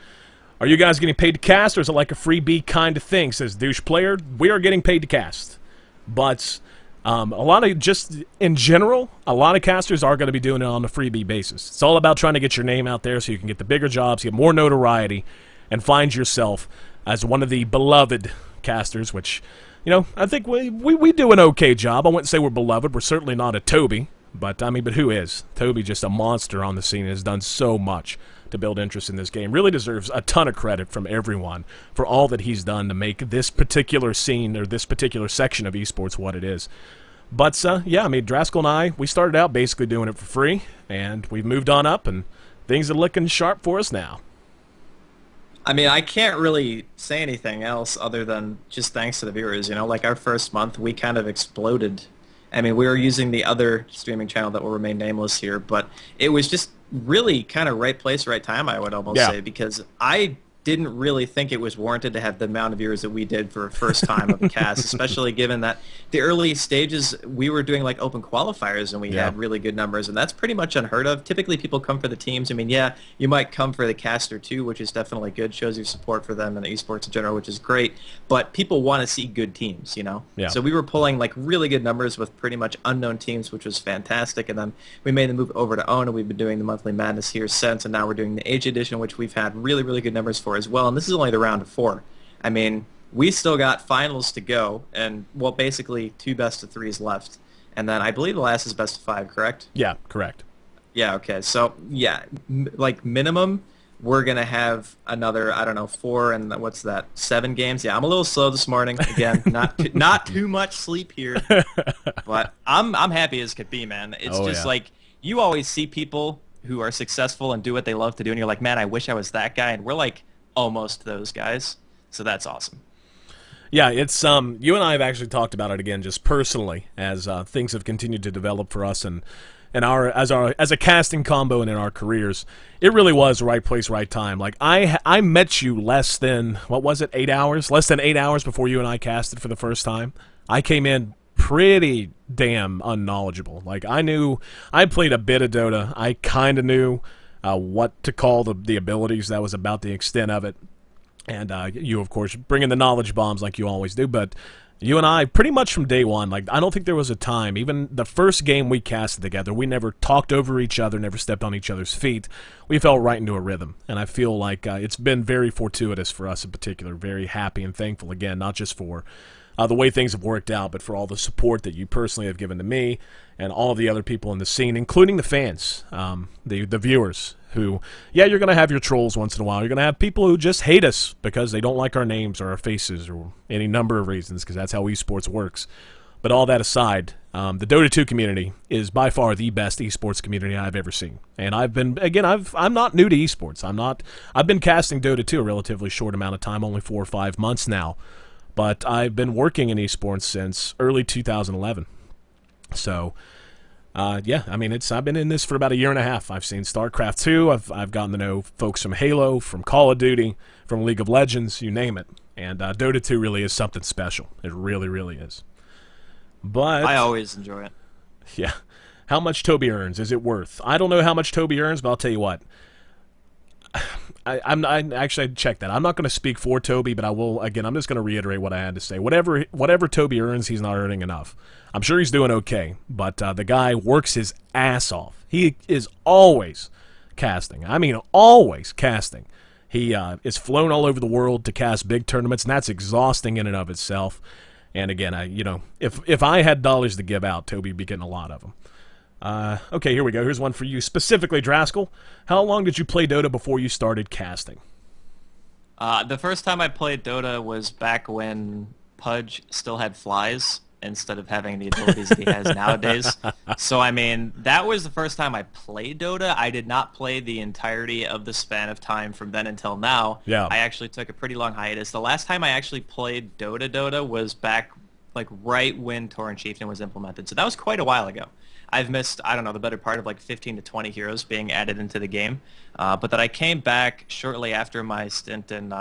S2: Are you guys getting paid to cast, or is it like a freebie kind of thing, says Douche Player? We are getting paid to cast, but a lot of, just in general, a lot of casters are going to be doing it on a freebie basis. It's all about trying to get your name out there so you can get the bigger jobs, get more notoriety, and find yourself as one of the beloved casters, which... You know, I think we do an okay job. I wouldn't say we're beloved. We're certainly not a Toby. But, I mean, but who is? Toby just a monster on the scene and has done so much to build interest in this game. Really deserves a ton of credit from everyone for all that he's done to make this particular scene or this particular section of esports what it is. But, yeah, I mean, Draskyl and I, we started out basically doing it for free, and we've moved on up, and things are looking sharp for us now.
S3: I mean, I can't really say anything else other than just thanks to the viewers. You know, like our first month, we kind of exploded. I mean, we were using the other streaming channel that will remain nameless here, but it was just really kind of right place, right time, I would almost say, because I didn't really think it was warranted to have the amount of viewers that we did for a first time of a cast, especially given that the early stages we were doing like open qualifiers and we had really good numbers, and that's pretty much unheard of. Typically people come for the teams. I mean, yeah, you might come for the caster too, which is definitely good, shows your support for them and the esports in general, which is great, but people want to see good teams, you know?
S2: Yeah.
S3: So we were pulling like really good numbers with pretty much unknown teams, which was fantastic, and then we made the move over to Own, and we've been doing the monthly madness here since, and now we're doing the Age edition, which we've had really, really good numbers for as well, and this is only the round of 4. I mean, we still got finals to go, and, well, basically 2 best-of-3s left, and then I believe the last is best-of-5, correct?
S2: Yeah, correct.
S3: Yeah, okay, so, yeah, like, minimum, we're going to have another, I don't know, 4 and, what's that, 7 games? Yeah, I'm a little slow this morning, again, not too much sleep here, but I'm happy as could be, man. It's like, you always see people who are successful and do what they love to do, and you're like, man, I wish I was that guy, and we're like almost those guys, so that's awesome.
S2: Yeah, it's you and I have actually talked about it again, just personally, as things have continued to develop for us and as a casting combo and in our careers. It really was right place, right time. Like I met you less than, what was it, 8 hours? Less than 8 hours before you and I casted for the first time. I came in pretty damn unknowledgeable. Like I played a bit of Dota. I kind of knew what to call the abilities. That was about the extent of it. And you, of course, bring in the knowledge bombs like you always do. But you and I, pretty much from day one, like I don't think there was a time, even the first game we casted together, we never talked over each other, never stepped on each other's feet. We fell right into a rhythm. And I feel like it's been very fortuitous for us in particular. Very happy and thankful, again, not just for the way things have worked out, but for all the support that you personally have given to me and all of the other people in the scene, including the fans, the viewers, who, yeah, you're going to have your trolls once in a while. You're going to have people who just hate us because they don't like our names or our faces or any number of reasons, because that's how esports works. But all that aside, the Dota 2 community is by far the best esports community I've ever seen. And I've been, again, I'm not new to esports. I've been casting Dota 2 a relatively short amount of time, only 4 or 5 months now. But I've been working in esports since early 2011. So, yeah, I mean, I've been in this for about a year and a half. I've seen StarCraft 2. I've gotten to know folks from Halo, from Call of Duty, from League of Legends, you name it. And Dota 2 really is something special. It really, really is. But
S3: I always enjoy it.
S2: Yeah. How much Toby earns? Is it worth? I don't know how much Toby earns, but I'll tell you what. I actually checked that. I'm not going to speak for Toby, but I will. Again, I'm just going to reiterate what I had to say. Whatever Toby earns, he's not earning enough. I'm sure he's doing okay, but the guy works his ass off. He is always casting. I mean, always casting. He is flown all over the world to cast big tournaments, and that's exhausting in and of itself. And again, if I had dollars to give out, Toby would be getting a lot of them. Okay, here we go. Here's one for you specifically, Draskyl. How long did you play Dota before you started casting?
S3: The first time I played Dota was back when Pudge still had flies instead of having the abilities that he has nowadays. So, I mean, that was the first time I played Dota. I did not play the entirety of the span of time from then until now.
S2: Yeah.
S3: I actually took a pretty long hiatus. The last time I actually played Dota was back, like, right when Torrent Chieftain was implemented. So that was quite a while ago. I've missed, I don't know, the better part of like 15 to 20 heroes being added into the game. But that I came back shortly after my stint in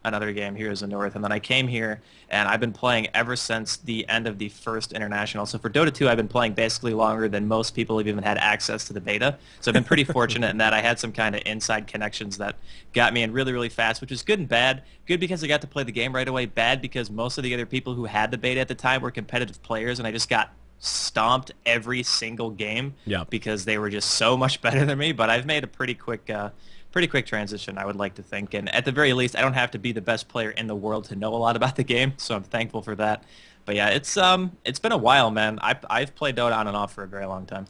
S3: another game, Heroes of North, and then I came here, and I've been playing ever since the end of the first international. So for Dota 2, I've been playing basically longer than most people have even had access to the beta. So I've been pretty fortunate in that I had some kind of inside connections that got me in really, really fast, which is good and bad. Good because I got to play the game right away. Bad because most of the other people who had the beta at the time were competitive players, and I just got stomped every single game because they were just so much better than me. But I've made a pretty quick transition, I would like to think, and at the very least I don't have to be the best player in the world to know a lot about the game, so I'm thankful for that. But yeah, it's been a while, man. I've played Dota on and off for a very long time.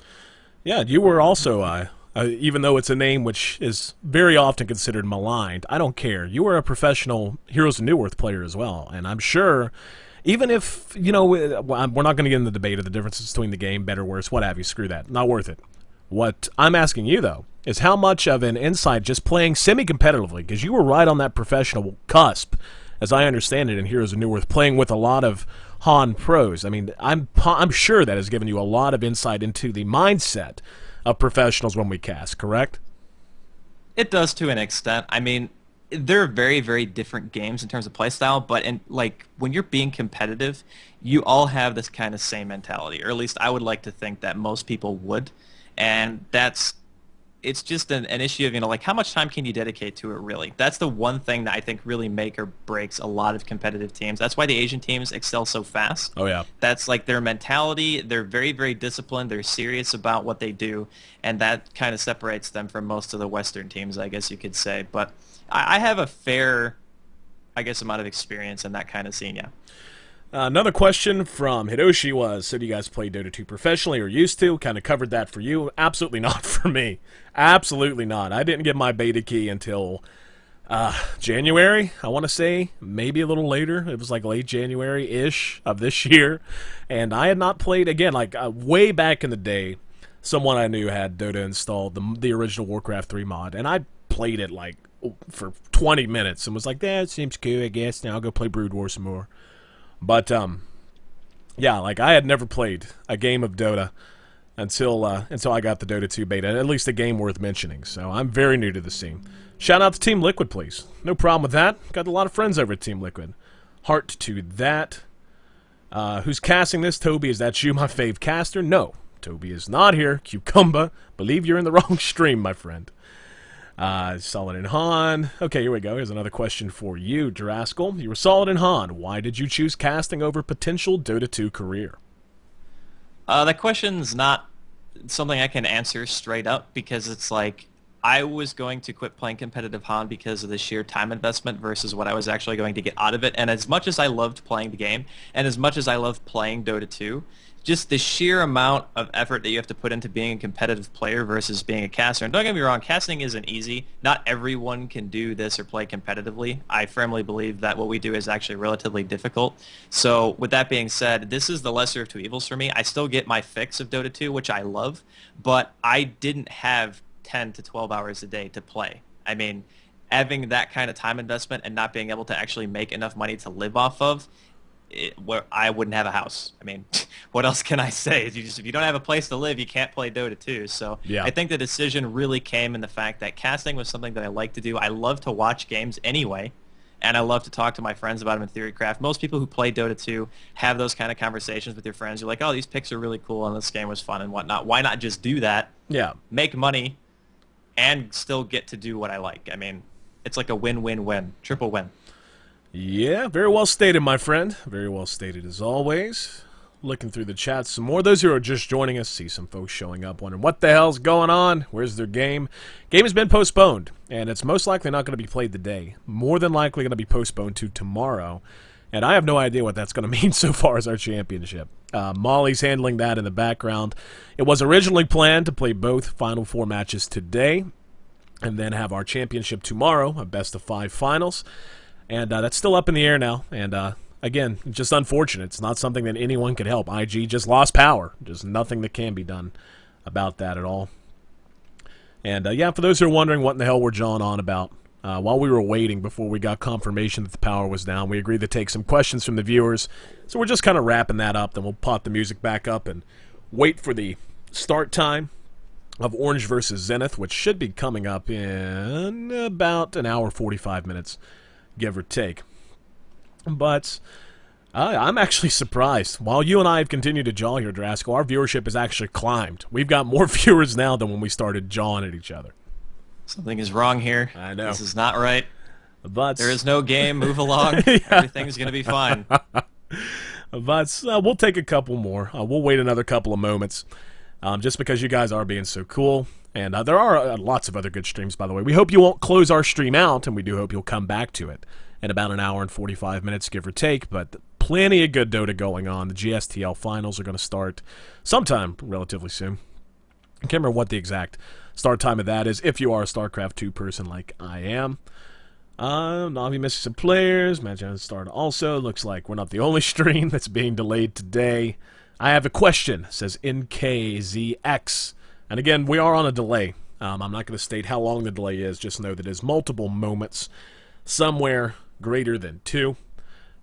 S3: Yeah,
S2: you were also even though it's a name which is very often considered maligned, I don't care. You were a professional Heroes of New Earth player as well, and I'm sure Even if, you know, we're not going to get into the debate of the differences between the game, better, worse, what have you. Screw that. Not worth it. What I'm asking you, though, is how much of an insight just playing semi-competitively, because you were right on that professional cusp, as I understand it, in Heroes of Newerth, playing with a lot of Han pros. I mean, I'm sure that has given you a lot of insight into the mindset of professionals when we cast, correct?
S3: It does to an extent. I mean, they're very, very different games in terms of playstyle, but when you're being competitive, you all have this kind of same mentality, or at least I would like to think that most people would, and it's just an issue of, like, how much time can you dedicate to it, really? That's the one thing that I think really make or breaks a lot of competitive teams. That's why the Asian teams excel so fast.
S2: Oh, yeah.
S3: That's like their mentality. They're very, very disciplined. They're serious about what they do, and that kind of separates them from most of the Western teams, I guess you could say. But I have a fair, I guess, amount of experience in that kind of scene, yeah.
S2: Another question from Hiroshi was, so do you guys play Dota 2 professionally or used to? Kind of covered that for you. Absolutely not for me. Absolutely not. I didn't get my beta key until January, I want to say. Maybe a little later. It was like late January-ish of this year. And I had not played, again, like way back in the day, someone I knew had Dota installed, the original Warcraft 3 mod. And I played it like for 20 minutes and was like, it seems cool, I guess. Now I'll go play Brood War some more. But, yeah, like I had never played a game of Dota until I got the Dota 2 beta, at least a game worth mentioning. So I'm very new to the scene. Shout out to Team Liquid, please. No problem with that. Got a lot of friends over at Team Liquid. Heart to that. Who's casting this? Toby, is that you, my fave caster? No, Toby is not here. Cucumba, believe you're in the wrong stream, my friend. Solid in Han. Okay, here we go. Here's another question for you, Draskyl. You were solid in Han. Why did you choose casting over potential Dota 2 career?
S3: That question's not something I can answer straight up, because it's like I was going to quit playing competitive Han because of the sheer time investment versus what I was actually going to get out of it. And as much as I loved playing the game, and as much as I loved playing Dota 2, just the sheer amount of effort that you have to put into being a competitive player versus being a caster. And don't get me wrong, casting isn't easy. Not everyone can do this or play competitively. I firmly believe that what we do is actually relatively difficult. So with that being said, this is the lesser of two evils for me. I still get my fix of Dota 2, which I love, but I didn't have 10 to 12 hours a day to play. I mean, having that kind of time investment and not being able to actually make enough money to live off of, I wouldn't have a house. I mean, what else can I say? If you don't have a place to live, you can't play Dota 2. So yeah. I think the decision really came in the fact that casting was something that I like to do. I love to watch games anyway, and I love to talk to my friends about them in Theorycraft. Most people who play Dota 2 have those kind of conversations with your friends. You're like, oh, these picks are really cool, and this game was fun and whatnot. Why not just do that? Yeah. Make money, and still get to do what I like. I mean, it's like a win-win-win, triple win.
S2: Yeah, very well stated, my friend. Very well stated as always. Looking through the chat some more. Those who are just joining us, see some folks showing up wondering what the hell's going on. Where's their game? Game has been postponed, and it's most likely not going to be played today. More than likely going to be postponed to tomorrow. And I have no idea what that's going to mean so far as our championship. Molly's handling that in the background. It was originally planned to play both Final Four matches today, and then have our championship tomorrow, a best-of-5 finals. And that's still up in the air now. And, again, just unfortunate. It's not something that anyone could help. IG just lost power. There's nothing that can be done about that at all. And, yeah, for those who are wondering what in the hell we're jawing on about, while we were waiting before we got confirmation that the power was down, we agreed to take some questions from the viewers. So we're just kind of wrapping that up. Then we'll pop the music back up and wait for the start time of Orange versus Zenith, which should be coming up in about an hour, 45 minutes. Give or take. But I'm actually surprised. While you and I have continued to jaw here, Draskyl, our viewership has actually climbed. We've got more viewers now than when we started jawing at each other.
S3: Something is wrong here.
S2: I know.
S3: This is not right.
S2: But
S3: there is no game. Move along. Yeah. Everything's going to be fine.
S2: But we'll take a couple more. We'll wait another couple of moments. Just because you guys are being so cool. And there are lots of other good streams, by the way. We hope you won't close our stream out, and we do hope you'll come back to it in about an hour and 45 minutes, give or take. But plenty of good Dota going on. The GSTL finals are going to start sometime relatively soon. I can't remember what the exact start time of that is, if you are a StarCraft 2 person like I am. Navi missing some players. Match on start also. Looks like we're not the only stream that's being delayed today. I have a question, says NKZX. And again, we are on a delay. I'm not going to state how long the delay is. Just know that it is multiple moments, somewhere greater than 2.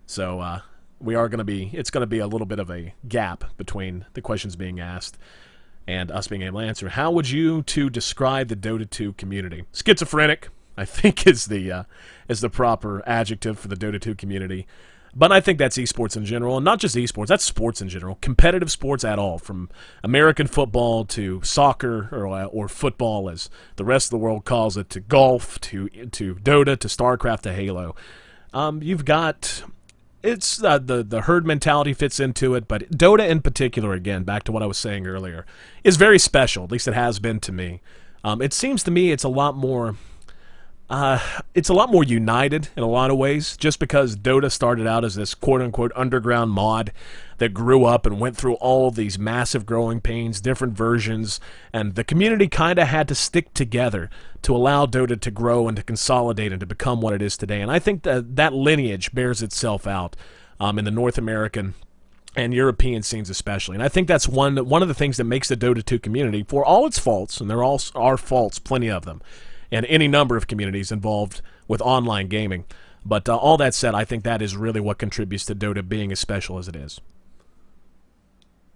S2: So we are going to be, it's going to be a little bit of a gap between the questions being asked and us being able to answer. How would you two describe the Dota 2 community? Schizophrenic, I think, is the proper adjective for the Dota 2 community. But I think that's esports in general, and not just esports, that's sports in general. Competitive sports at all, from American football to soccer or football, as the rest of the world calls it, to golf, to Dota, to StarCraft, to Halo. You've got... It's the herd mentality fits into it, but Dota in particular, again, back to what I was saying earlier, is very special. At least it has been to me. It seems to me it's a lot more united in a lot of ways, just because Dota started out as this quote-unquote underground mod that grew up and went through all of these massive growing pains, different versions, and the community kind of had to stick together to allow Dota to grow and to consolidate and to become what it is today. And I think that lineage bears itself out in the North American and European scenes especially. And I think that's one of the things that makes the Dota 2 community, for all its faults, and there all are faults, plenty of them, and any number of communities involved with online gaming. But all that said, I think that is really what contributes to Dota being as special as it is.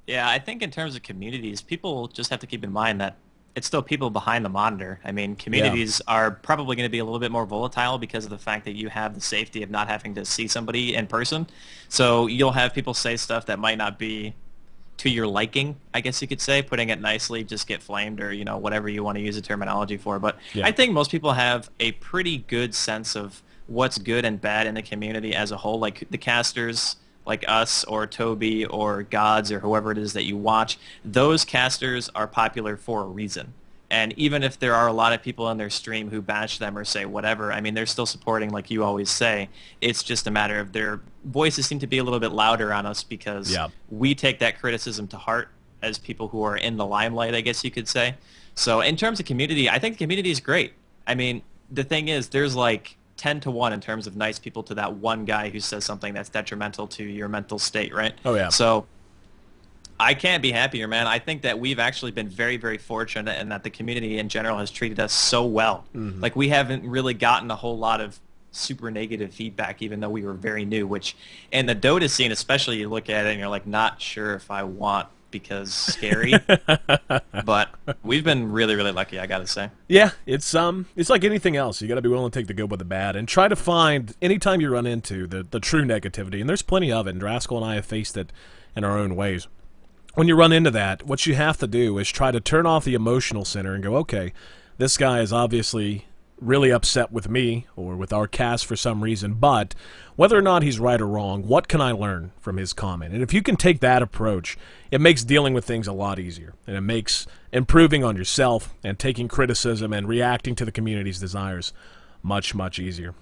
S3: Yeah, I think in terms of communities, people just have to keep in mind that it's still people behind the monitor. I mean, communities are probably going to be a little bit more volatile because of the fact that you have the safety of not having to see somebody in person. So you'll have people say stuff that might not be to your liking, I guess you could say, putting it nicely, just get flamed, or, you know, whatever you want to use the terminology for. But I think most people have a pretty good sense of what's good and bad in the community as a whole. Like the casters, like us or Toby or Gods or whoever it is that you watch, those casters are popular for a reason. And even if there are a lot of people on their stream who bash them or say whatever, I mean, they're still supporting, like you always say. It's just a matter of their voices seem to be a little bit louder on us because we take that criticism to heart as people who are in the limelight, I guess you could say. So in terms of community, I think the community is great. I mean, the thing is, there's like 10 to 1 in terms of nice people to that one guy who says something that's detrimental to your mental state, right?
S2: Oh, yeah.
S3: So I can't be happier, man. I think that we've actually been very, very fortunate and that the community in general has treated us so well. Mm-hmm. Like, we haven't really gotten a whole lot of super negative feedback, even though we were very new, which in the Dota scene especially, you look at it and you're like, not sure if I want, because scary. But we've been really, really lucky, I gotta say.
S2: Yeah, it's like anything else. You gotta be willing to take the good with the bad and try to find, anytime you run into the true negativity, and there's plenty of it, and Draskyl and I have faced it in our own ways. When you run into that, what you have to do is try to turn off the emotional center and go, okay, this guy is obviously really upset with me or with our cast for some reason, but whether or not he's right or wrong, what can I learn from his comment? And if you can take that approach, it makes dealing with things a lot easier, and it makes improving on yourself and taking criticism and reacting to the community's desires much, much easier.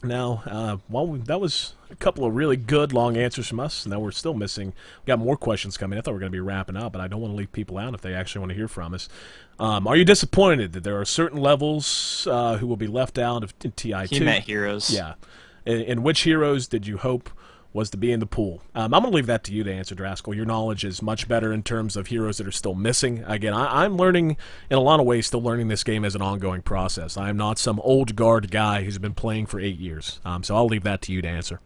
S2: Now, that was a couple of really good long answers from us. Now we're still missing. We got more questions coming. I thought we were going to be wrapping up, but I don't want to leave people out if they actually want to hear from us. Are you disappointed that there are certain levels who will be left out of TI2?
S3: He meant heroes.
S2: Yeah. And which heroes did you hope was to be in the pool? I'm going to leave that to you to answer, Draskyl. Your knowledge is much better in terms of heroes that are still missing. Again, I'm learning, in a lot of ways, still learning this game as an ongoing process. I am not some old guard guy who's been playing for 8 years. So I'll leave that to you to answer.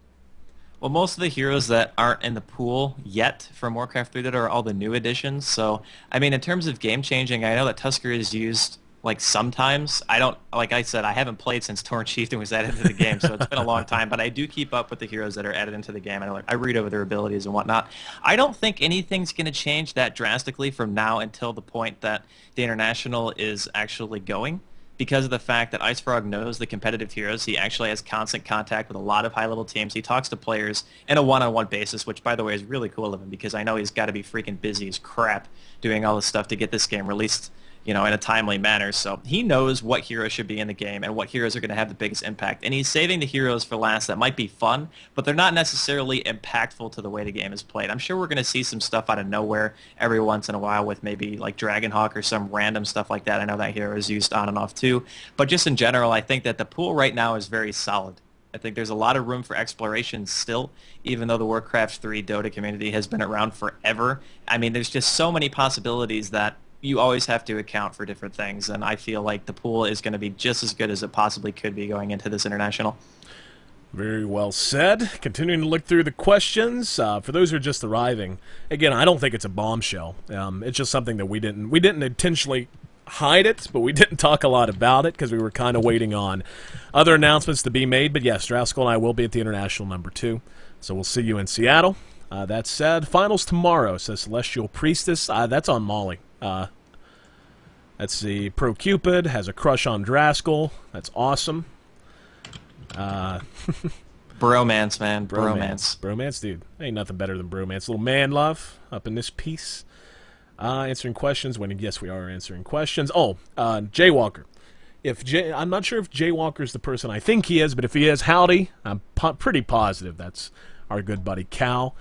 S3: Well, most of the heroes that aren't in the pool yet from Warcraft 3 that are all the new additions. So, I mean, in terms of game changing, I know that Tusker is used like sometimes. I don't, like I said, I haven't played since Torrent Chieftain was added to the game, so it's been a long time, but I do keep up with the heroes that are added into the game. I read over their abilities and whatnot. I don't think anything's going to change that drastically from now until the point that the International is actually going, because of the fact that IceFrog knows the competitive heroes. He actually has constant contact with a lot of high-level teams. He talks to players in a one-on-one basis, which, by the way, is really cool of him, because I know he's got to be freaking busy as crap doing all this stuff to get this game released, in a timely manner. So he knows what heroes should be in the game and what heroes are going to have the biggest impact. And he's saving the heroes for last that might be fun, but they're not necessarily impactful to the way the game is played. I'm sure we're going to see some stuff out of nowhere every once in a while with maybe like Dragonhawk or some random stuff like that. I know that hero is used on and off too. But just in general, I think that the pool right now is very solid. I think there's a lot of room for exploration still, even though the Warcraft 3 Dota community has been around forever. I mean, there's just so many possibilities that you always have to account for different things, and I feel like the pool is going to be just as good as it possibly could be going into this international.
S2: Very well said. Continuing to look through the questions, for those who are just arriving, again, I don't think it's a bombshell. It's just something that we didn't intentionally hide it, but we didn't talk a lot about it because we were kind of waiting on other announcements to be made. But yes, Draskyl and I will be at the international #2, so we'll see you in Seattle. That said, finals tomorrow, says Celestial Priestess. That's on Molly. Let's see. Pro Cupid has a crush on Draskyl. That's awesome.
S3: Bromance, man. Bromance.
S2: Bromance, dude. Ain't nothing better than bromance. Little man love up in this piece. Answering questions. Yes, we are answering questions. Oh, Jaywalker. I'm not sure if Jaywalker's the person I think he is, but if he is, howdy. I'm pretty positive that's our good buddy Cal.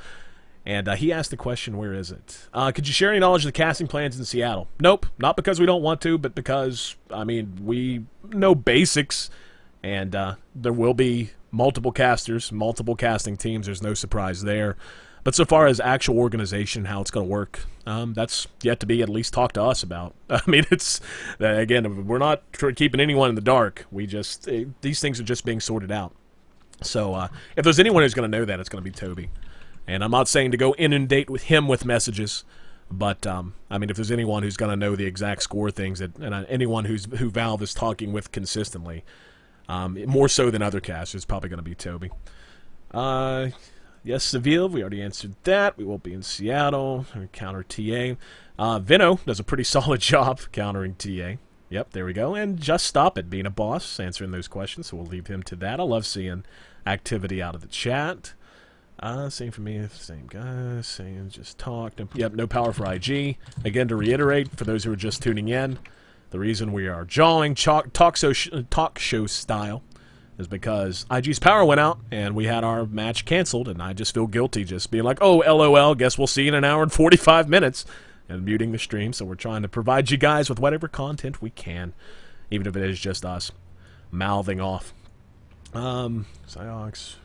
S2: And he asked the question, where is it? Could you share any knowledge of the casting plans in Seattle? Nope. Not because we don't want to, but because, we know basics. And there will be multiple casters, multiple casting teams. There's no surprise there. But so far as actual organization, how it's going to work, that's yet to be at least talked to us about. It's, again, we're not keeping anyone in the dark. These things are just being sorted out. So if there's anyone who's going to know that, it's going to be Toby. And I'm not saying to go inundate him with messages, but if there's anyone who's going to know the exact score things, anyone who Valve is talking with consistently, more so than other casters, probably going to be Toby. Yes, Seville, we already answered that. We will be in Seattle. Counter TA. Vino does a pretty solid job countering TA. Yep, there we go. And Just Stop It, being a boss, answering those questions, so we'll leave him to that. I love seeing activity out of the chat. Same for me, same guy, saying just talked. Yep, no power for IG. Again, to reiterate, for those who are just tuning in, the reason we are jawing talk show style is because IG's power went out, and we had our match canceled, and I just feel guilty just being like, oh, LOL, guess we'll see you in an hour and 45 minutes, and muting the stream, so we're trying to provide you guys with whatever content we can, even if it is just us mouthing off. Psyox...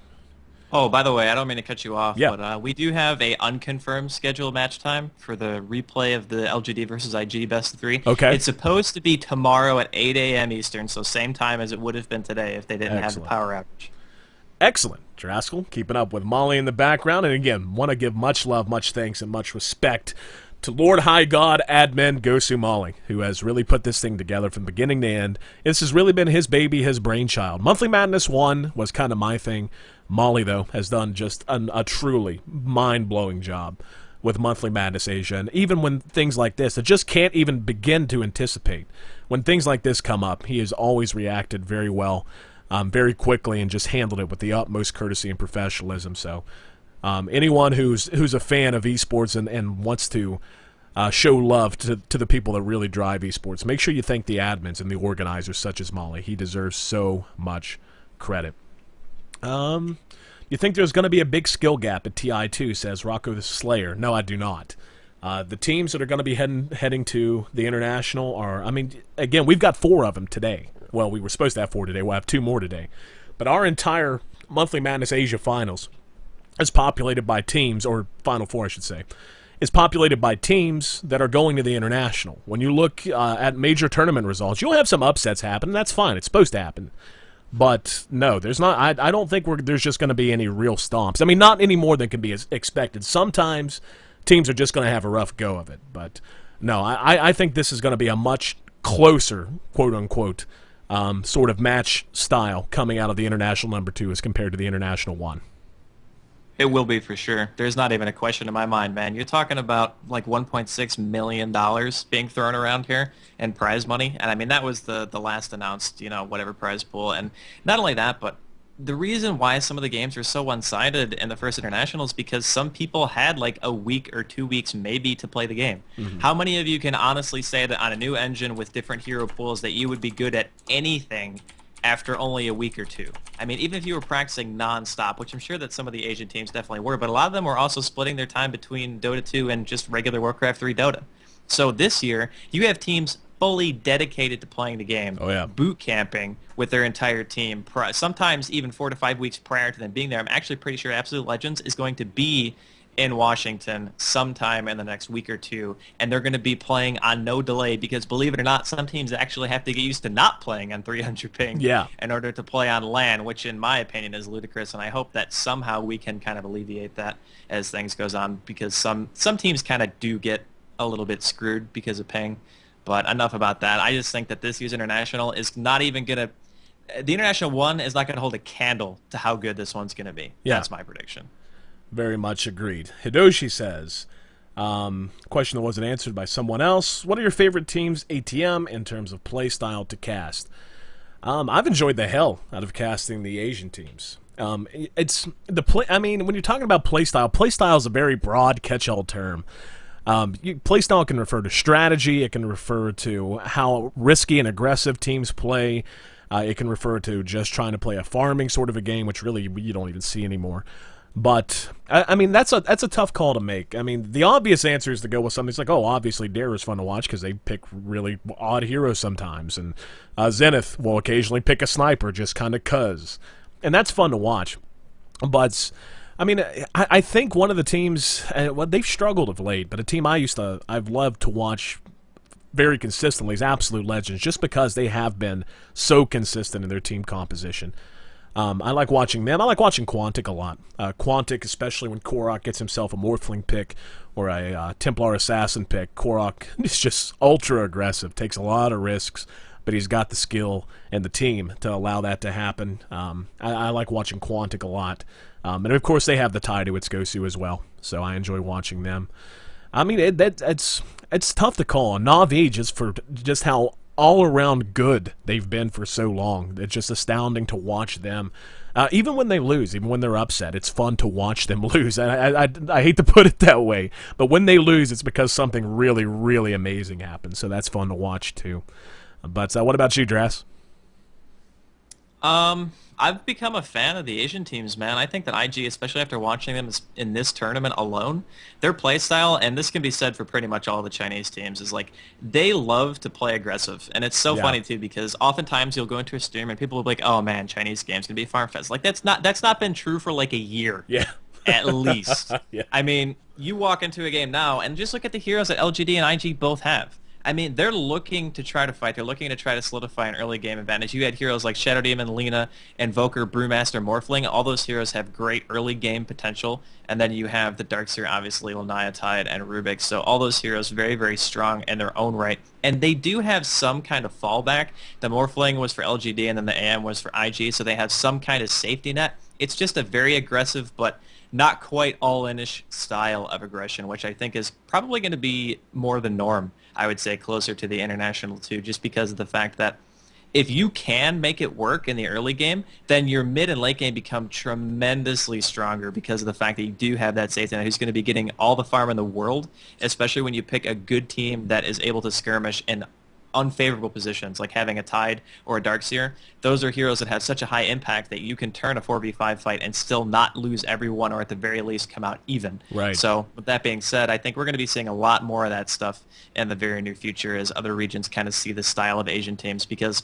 S3: Oh, by the way, I don't mean to cut you off,
S2: yeah.
S3: But we do have a unconfirmed scheduled match time for the replay of the LGD versus IG best of 3.
S2: Okay.
S3: It's supposed to be tomorrow at 8 a.m. Eastern, so same time as it would have been today if they didn't have the power outage.
S2: Excellent. Draskyl, keeping up with Molly in the background. And again, want to give much love, much thanks, and much respect to Lord High God Admin Gosu Molly, who has really put this thing together from beginning to end. This has really been his baby, his brainchild. Monthly Madness 1 was kind of my thing. Molly, though, has done just a truly mind-blowing job with Monthly Madness Asia. And even when things like this, that just can't even begin to anticipate, when things like this come up, he has always reacted very well, very quickly, and just handled it with the utmost courtesy and professionalism. So anyone who's a fan of esports and wants to show love to the people that really drive esports, make sure you thank the admins and the organizers such as Molly. He deserves so much credit. You think there's going to be a big skill gap at TI2, says Rocco the Slayer. No, I do not. The teams that are going to be heading to the international are, again, we've got 4 of them today. Well, we were supposed to have 4 today. We'll have 2 more today. But our entire Monthly Madness Asia Finals is populated by teams, or Final Four, I should say, is populated by teams that are going to the international. When you look at major tournament results, you'll have some upsets happen, and that's fine. It's supposed to happen. But no, there's not. I don't think there's just going to be any real stomps. Not any more than can be expected. Sometimes teams are just going to have a rough go of it. But no, I think this is going to be a much closer, quote unquote, sort of match style coming out of the international #2 as compared to the international 1.
S3: It will be for sure. There's not even a question in my mind, man. You're talking about like $1.6 million being thrown around here in prize money. And that was the last announced, whatever prize pool. And not only that, but the reason why some of the games are so one-sided in the first international is because some people had like a week or 2 weeks maybe to play the game. How many of you can honestly say that on a new engine with different hero pools that you would be good at anything after only a week or two? I mean, even if you were practicing non-stop, which I'm sure that some of the Asian teams definitely were, but a lot of them were also splitting their time between Dota 2 and just regular Warcraft 3 Dota. So this year, you have teams fully dedicated to playing the game,
S2: Oh, yeah.
S3: boot camping with their entire team, sometimes even 4 to 5 weeks prior to them being there. I'm actually pretty sure Absolute Legends is going to be in Washington sometime in the next week or two, and they're going to be playing on no delay because, believe it or not, some teams actually have to get used to not playing on 300 ping
S2: Yeah.
S3: in order to play on LAN, which in my opinion is ludicrous, and I hope that somehow we can kind of alleviate that as things goes on, because some teams kind of do get a little bit screwed because of ping. But enough about that. I just think that this year's international is not even going to... The international one is not going to hold a candle to how good this one's going to be.
S2: Yeah.
S3: That's my prediction.
S2: Very much agreed. Hidoshi says, question that wasn't answered by someone else. What are your favorite teams ATM in terms of play style to cast? I've enjoyed the hell out of casting the Asian teams. It's the play. I mean, when you're talking about play style is a very broad catch-all term. Play style can refer to strategy. It can refer to how risky and aggressive teams play. It can refer to just trying to play a farming sort of a game, which really you don't even see anymore. But I mean, that's a tough call to make. I mean, the obvious answer is to go with something that's like, oh, obviously Dare is fun to watch because they pick really odd heroes sometimes, and Zenith will occasionally pick a sniper just kind of cuz, and that's fun to watch. But I mean, I think one of the teams, well, they've struggled of late, but a team I've loved to watch very consistently is Absolute Legends, just because they have been so consistent in their team composition. I like watching them. I like watching Quantic a lot. Quantic, especially when Korok gets himself a Morphling pick or a Templar Assassin pick. Korok is just ultra aggressive, takes a lot of risks, but he's got the skill and the team to allow that to happen. I like watching Quantic a lot. And of course, they have the tie to itsgosu as well, so I enjoy watching them. I mean, it's tough to call. Na'Vi, just how all-around good they've been for so long. It's just astounding to watch them. Even when they lose, even when they're upset, it's fun to watch them lose. I hate to put it that way, but when they lose, it's because something really, really amazing happens, so that's fun to watch too. But what about you, Dras?
S3: I've become a fan of the Asian teams, man. I think that IG, especially after watching them in this tournament alone, their play style, and this can be said for pretty much all the Chinese teams, is like they love to play aggressive. And it's so funny too, because oftentimes you'll go into a stream and people will be like, "Oh man, Chinese game's gonna be farm fest." Like that's not been true for like a year.
S2: Yeah.
S3: At least.
S2: Yeah.
S3: I mean, you walk into a game now and just look at the heroes that LGD and IG both have. I mean, they're looking to try to fight. They're looking to try to solidify an early game advantage. You had heroes like Shadow Demon, Lina, Invoker, Brewmaster, Morphling. All those heroes have great early game potential. And then you have the Darkseer, obviously, Lanaya Tide, and Rubik. So all those heroes very, very strong in their own right. And they do have some kind of fallback. The Morphling was for LGD, and then the AM was for IG. So they have some kind of safety net. It's just a very aggressive, but not quite all-in-ish style of aggression, which I think is probably going to be more the norm, I would say, closer to the international too, just because of the fact that if you can make it work in the early game, then your mid and late game become tremendously stronger because of the fact that you do have that safety net who's going to be getting all the farm in the world, especially when you pick a good team that is able to skirmish in unfavorable positions, like having a Tide or a Darkseer. Those are heroes that have such a high impact that you can turn a 4v5 fight and still not lose everyone, or at the very least come out even.
S2: Right.
S3: So with that being said, I think we're going to be seeing a lot more of that stuff in the very near future as other regions kind of see the style of Asian teams, because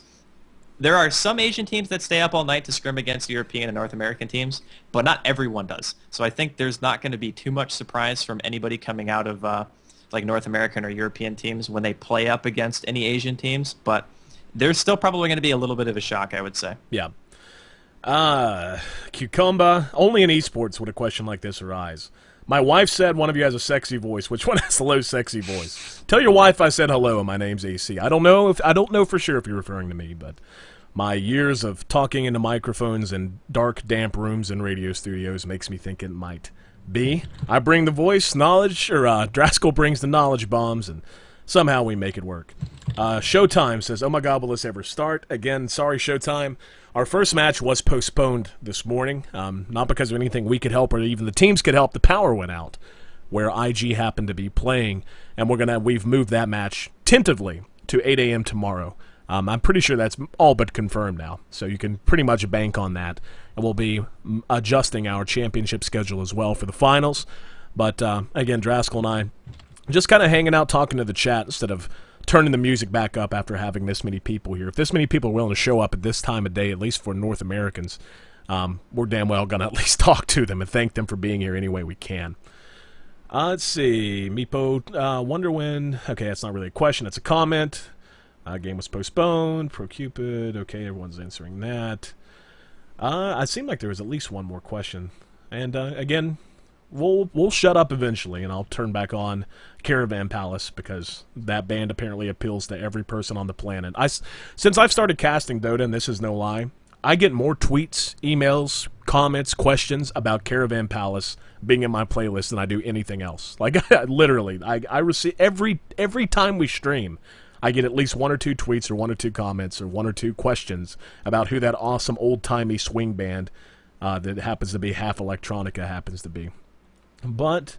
S3: there are some Asian teams that stay up all night to scrim against European and North American teams, but not everyone does. So I think there's not going to be too much surprise from anybody coming out of like North American or European teams when they play up against any Asian teams, but there's still probably going to be a little bit of a shock, I would say.
S2: Yeah. Cucumba, only in esports would a question like this arise. My wife said one of you has a sexy voice. Which one has the low sexy voice? Tell your wife I said hello and my name's AC. I don't know for sure if you're referring to me, but my years of talking into microphones in dark, damp rooms and radio studios makes me think it might be. I bring the voice, knowledge, or Draskyl brings the knowledge bombs, and somehow we make it work. Showtime says, "Oh my God, will this ever start?" Again, sorry, Showtime. Our first match was postponed this morning, not because of anything we could help or even the teams could help. The power went out where IG happened to be playing, and we've moved that match tentatively to 8 a.m. tomorrow. I'm pretty sure that's all but confirmed now, so you can pretty much bank on that. And we'll be adjusting our championship schedule as well for the finals. But again, Draskyl and I just kind of hanging out, talking to the chat instead of turning the music back up after having this many people here. If this many people are willing to show up at this time of day, at least for North Americans, we're damn well going to at least talk to them and thank them for being here any way we can. Let's see. Meepo, wonder when... Okay, that's not really a question. That's a comment. Game was postponed. ProCupid. Okay, everyone's answering that. It seemed like there was at least one more question. And again... We'll shut up eventually, and I'll turn back on Caravan Palace because that band apparently appeals to every person on the planet. Since I've started casting Dota, and this is no lie, I get more tweets, emails, comments, questions about Caravan Palace being in my playlist than I do anything else. Like, literally, I receive every time we stream, I get at least 1 or 2 tweets or 1 or 2 comments or 1 or 2 questions about who that awesome old-timey swing band that happens to be half electronica happens to be. But,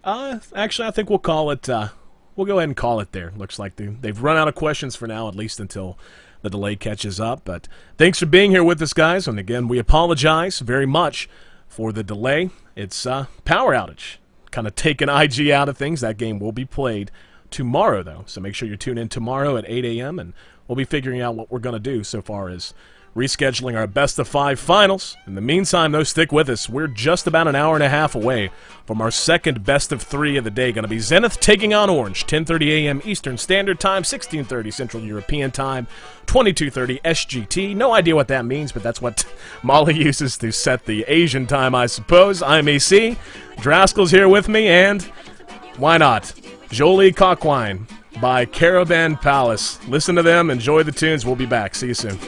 S2: actually, I think we'll call it, we'll go ahead and call it there. Looks like they've run out of questions for now, at least until the delay catches up. But thanks for being here with us, guys. And again, we apologize very much for the delay. It's power outage. Kind of taking IG out of things. That game will be played tomorrow, though. So make sure you tune in tomorrow at 8 a.m. and we'll be figuring out what we're going to do so far as rescheduling our best-of-5 finals. In the meantime, though, stick with us. We're just about an hour and a half away from our second best-of-3 of the day. Going to be Zenith taking on Orange, 10:30 a.m. Eastern Standard Time, 16:30 Central European Time, 22:30 SGT. No idea what that means, but that's what Molly uses to set the Asian time, I suppose. I'm AC. Draskyl's here with me, and why not? Jolie Cockwine by Caravan Palace. Listen to them. Enjoy the tunes. We'll be back. See you soon.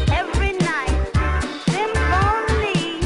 S4: Every night, symphony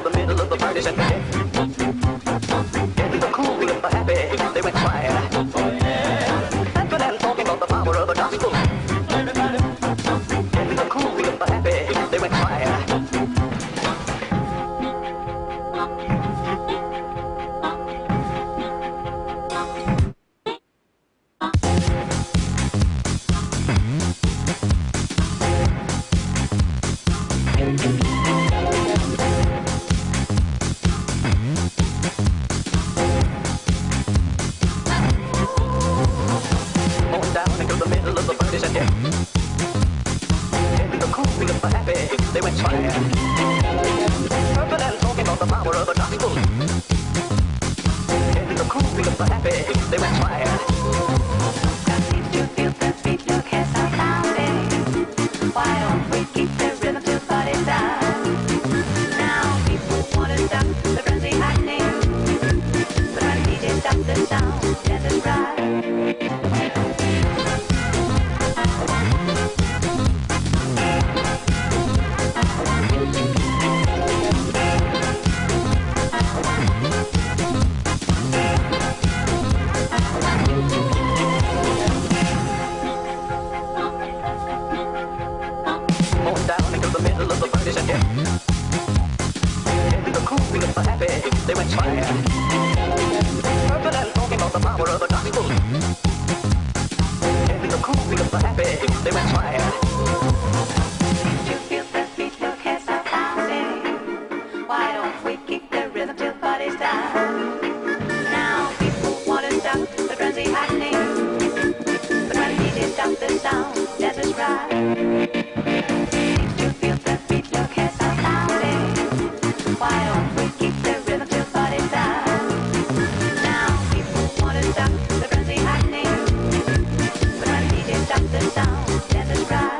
S4: into the middle of the party center. In the cool of the happy, they went quiet. Laughing and talking about the power of the gospel. In the cool of the happy, they went quiet. They went fire. Purple and talking about the power of the gospel. In the cool of the happy, they went fire.
S5: Seems to feel the beat, look as I found it. Why don't we keep the rhythm till body's down? Now people want to stop the frenzy happening, but I need to stop the sound, yes it's right.
S4: They went fire. Purple and talking about the power of the gospel. In the cool of the happy, they went fire.
S5: Seems to feel the beat, look as I found it. Why don't we keep the rhythm till body's down? Now people want to stop the frenzy happening, but I need to stop the sound, yes it's right. Seems to feel the beat, look as I found it. Why don't we keep the rhythm till body's down? Now people want to stop the frenzy happening, but I need to stop the sound, yes it's right.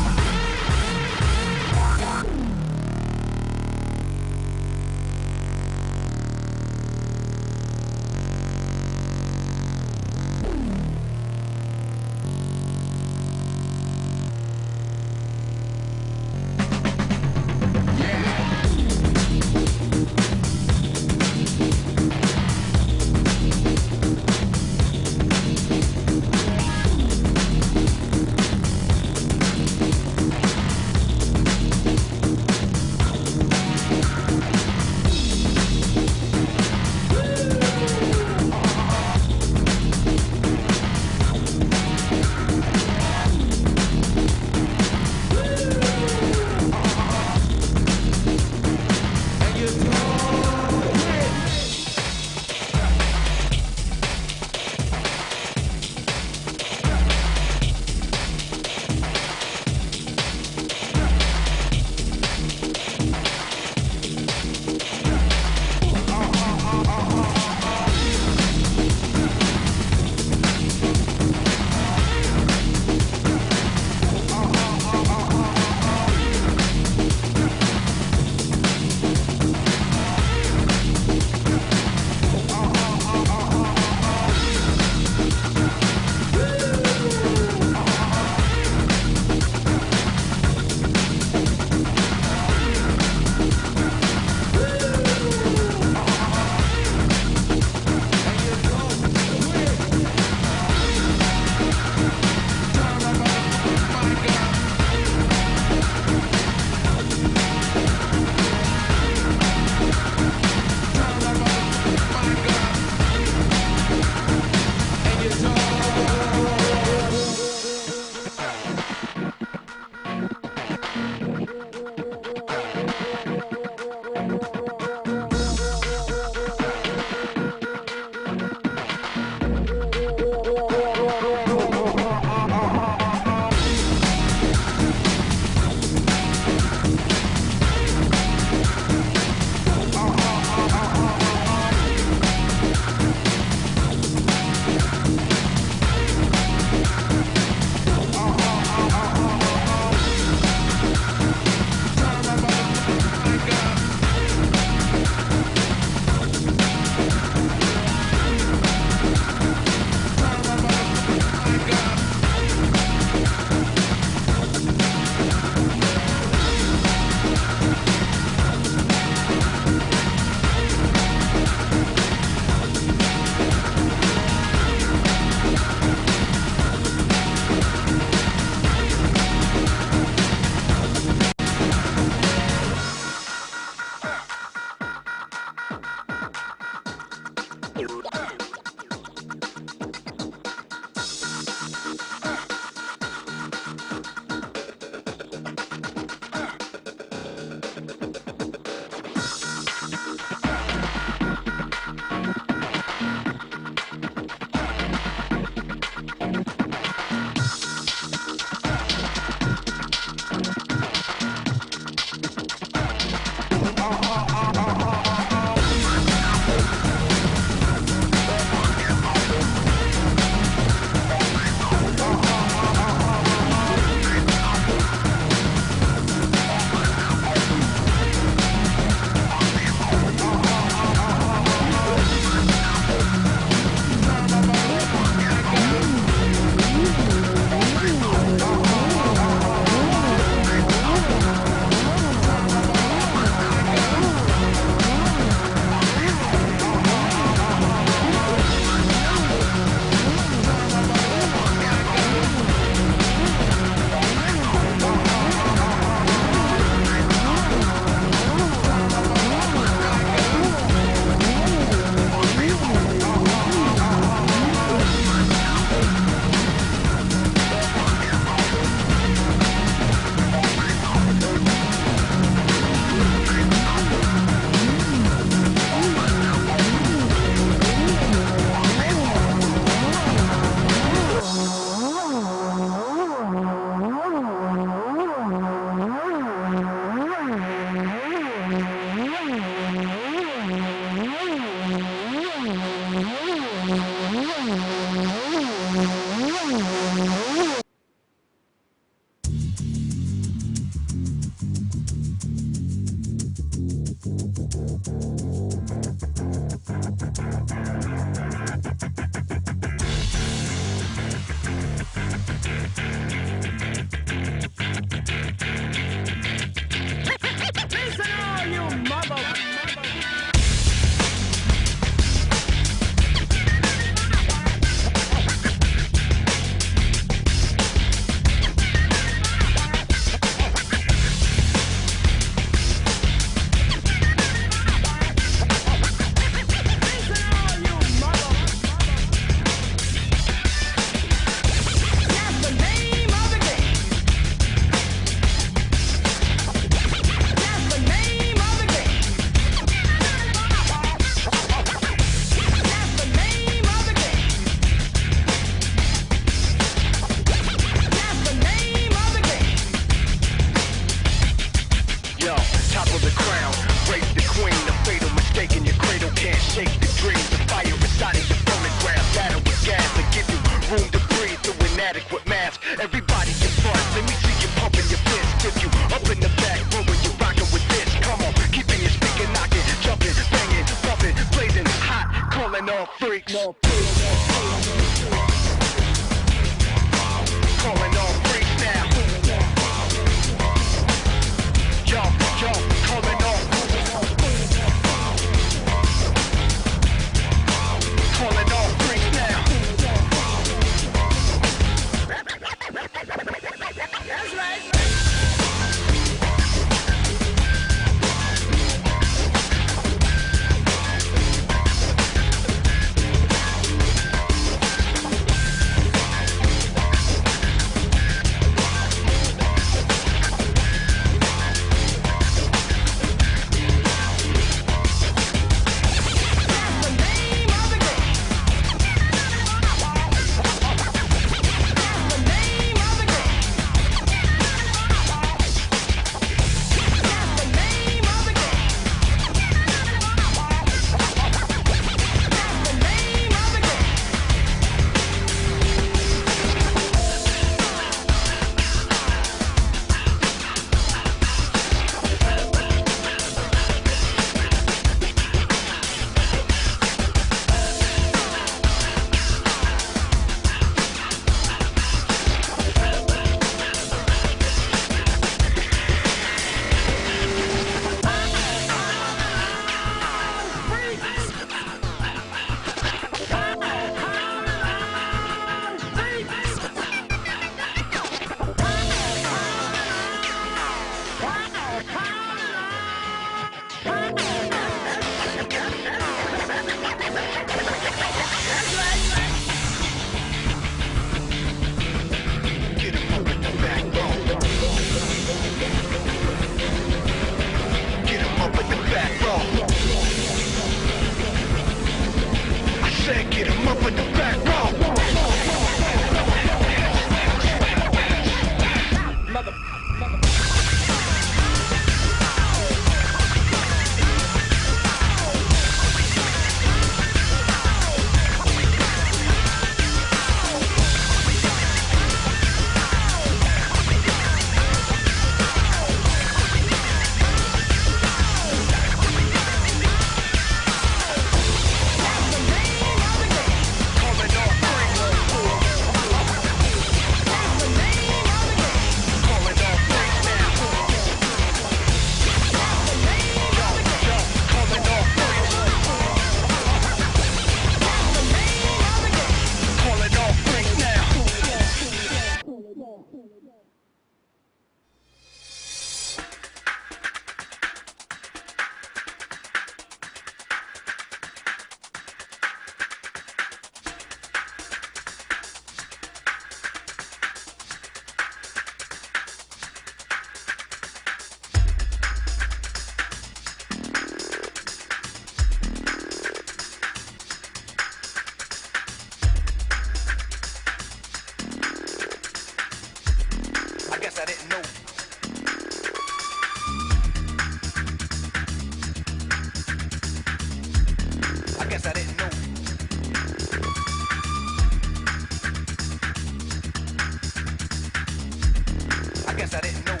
S6: guess I didn't know.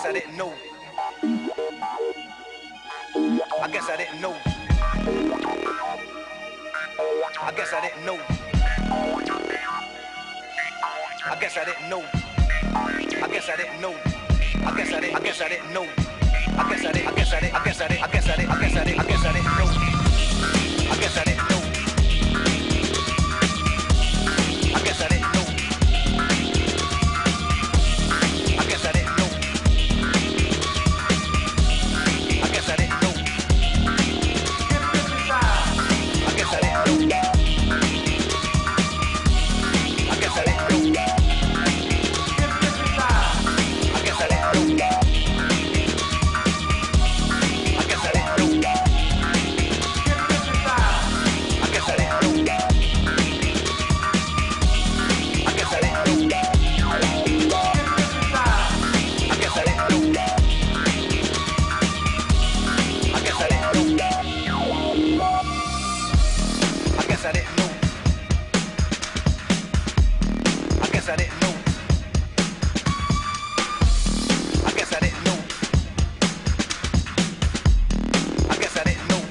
S6: I didn't know. I guess I didn't know. I guess I didn't know. I guess I didn't know. I guess I didn't know. I guess I didn't. I guess I didn't know. I guess I didn't. I guess I didn't. I guess I didn't. I guess I didn't. I guess I didn't. I guess I didn't know. I guess I didn't know. I guess I didn't know. I guess I didn't know. I guess I didn't know. I guess I didn't know. I guess I didn't know. I guess I didn't know. I guess I didn't know. I guess I didn't know. I guess I didn't know. I guess I didn't know. I guess I didn't know. I guess I didn't know. I guess I didn't know. I guess I didn't know. I guess I didn't know.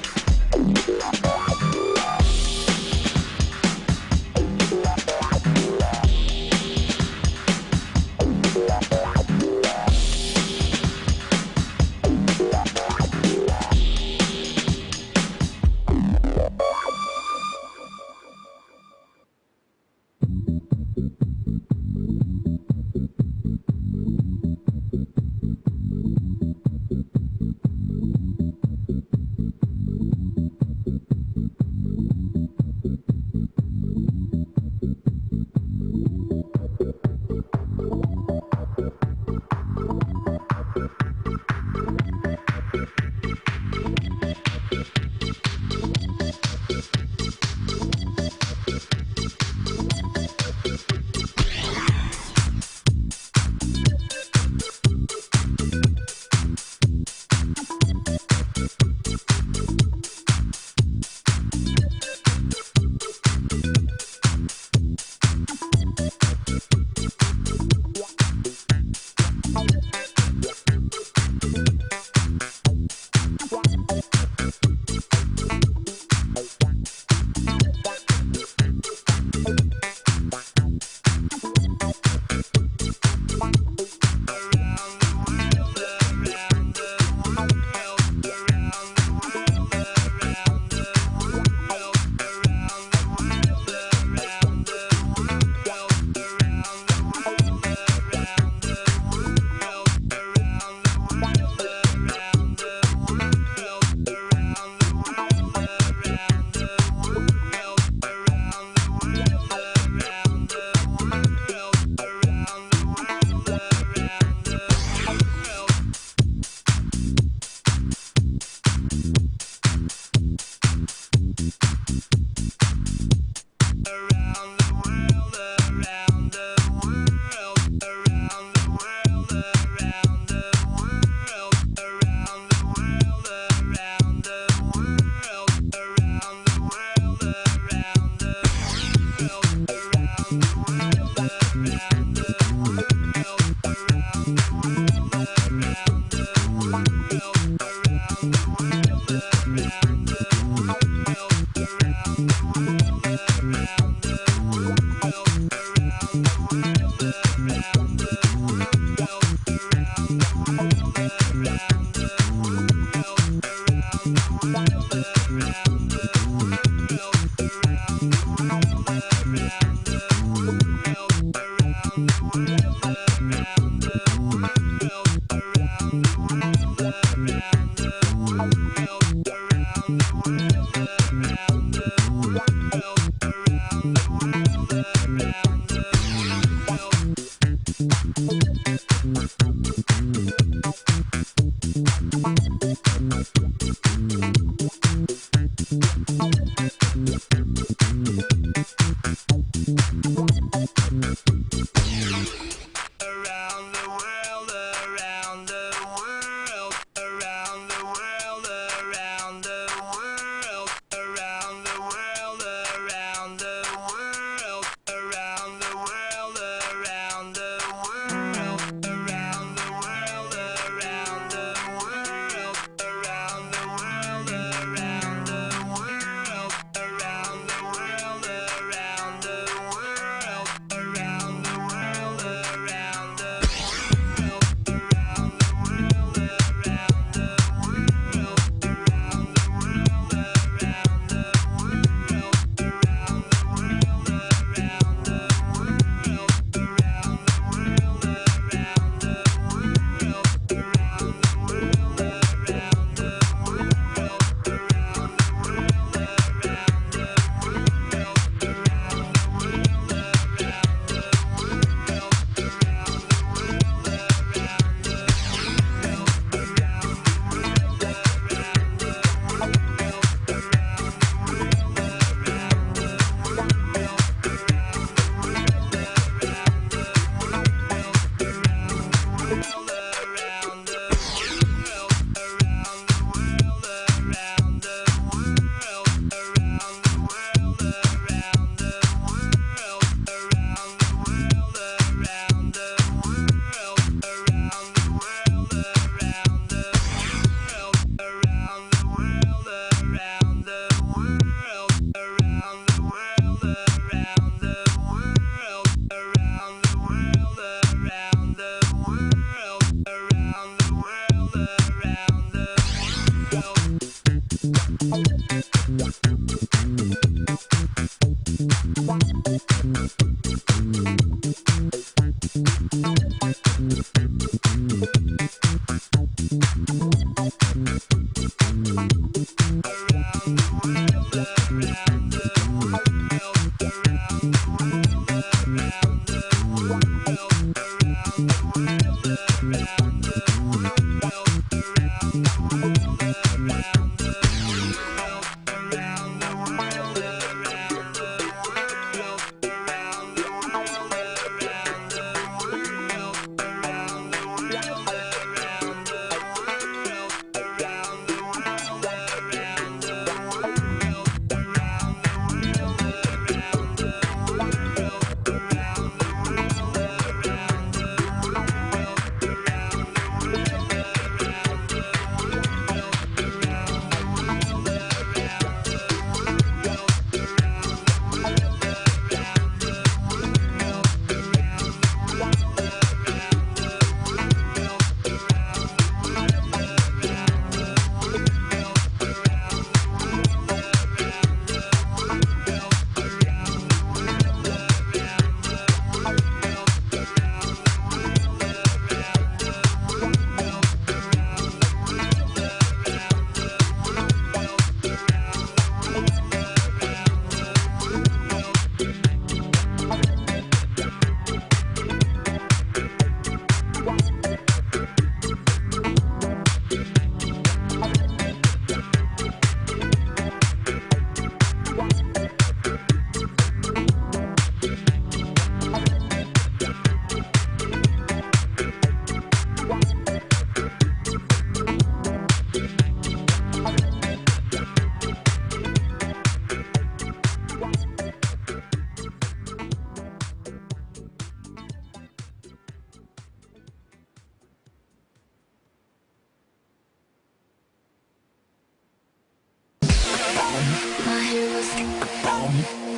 S7: My hair was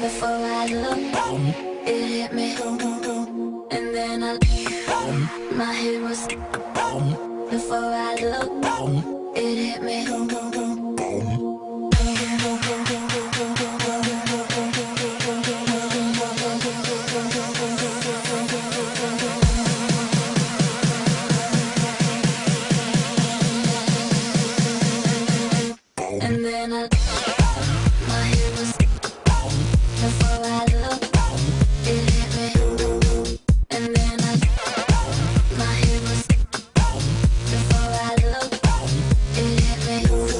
S7: before I looked, it hit me, and then my head was before I looked, it hit me. And then my head was before I looked, it hit me. And then my head was before I looked, it hit me.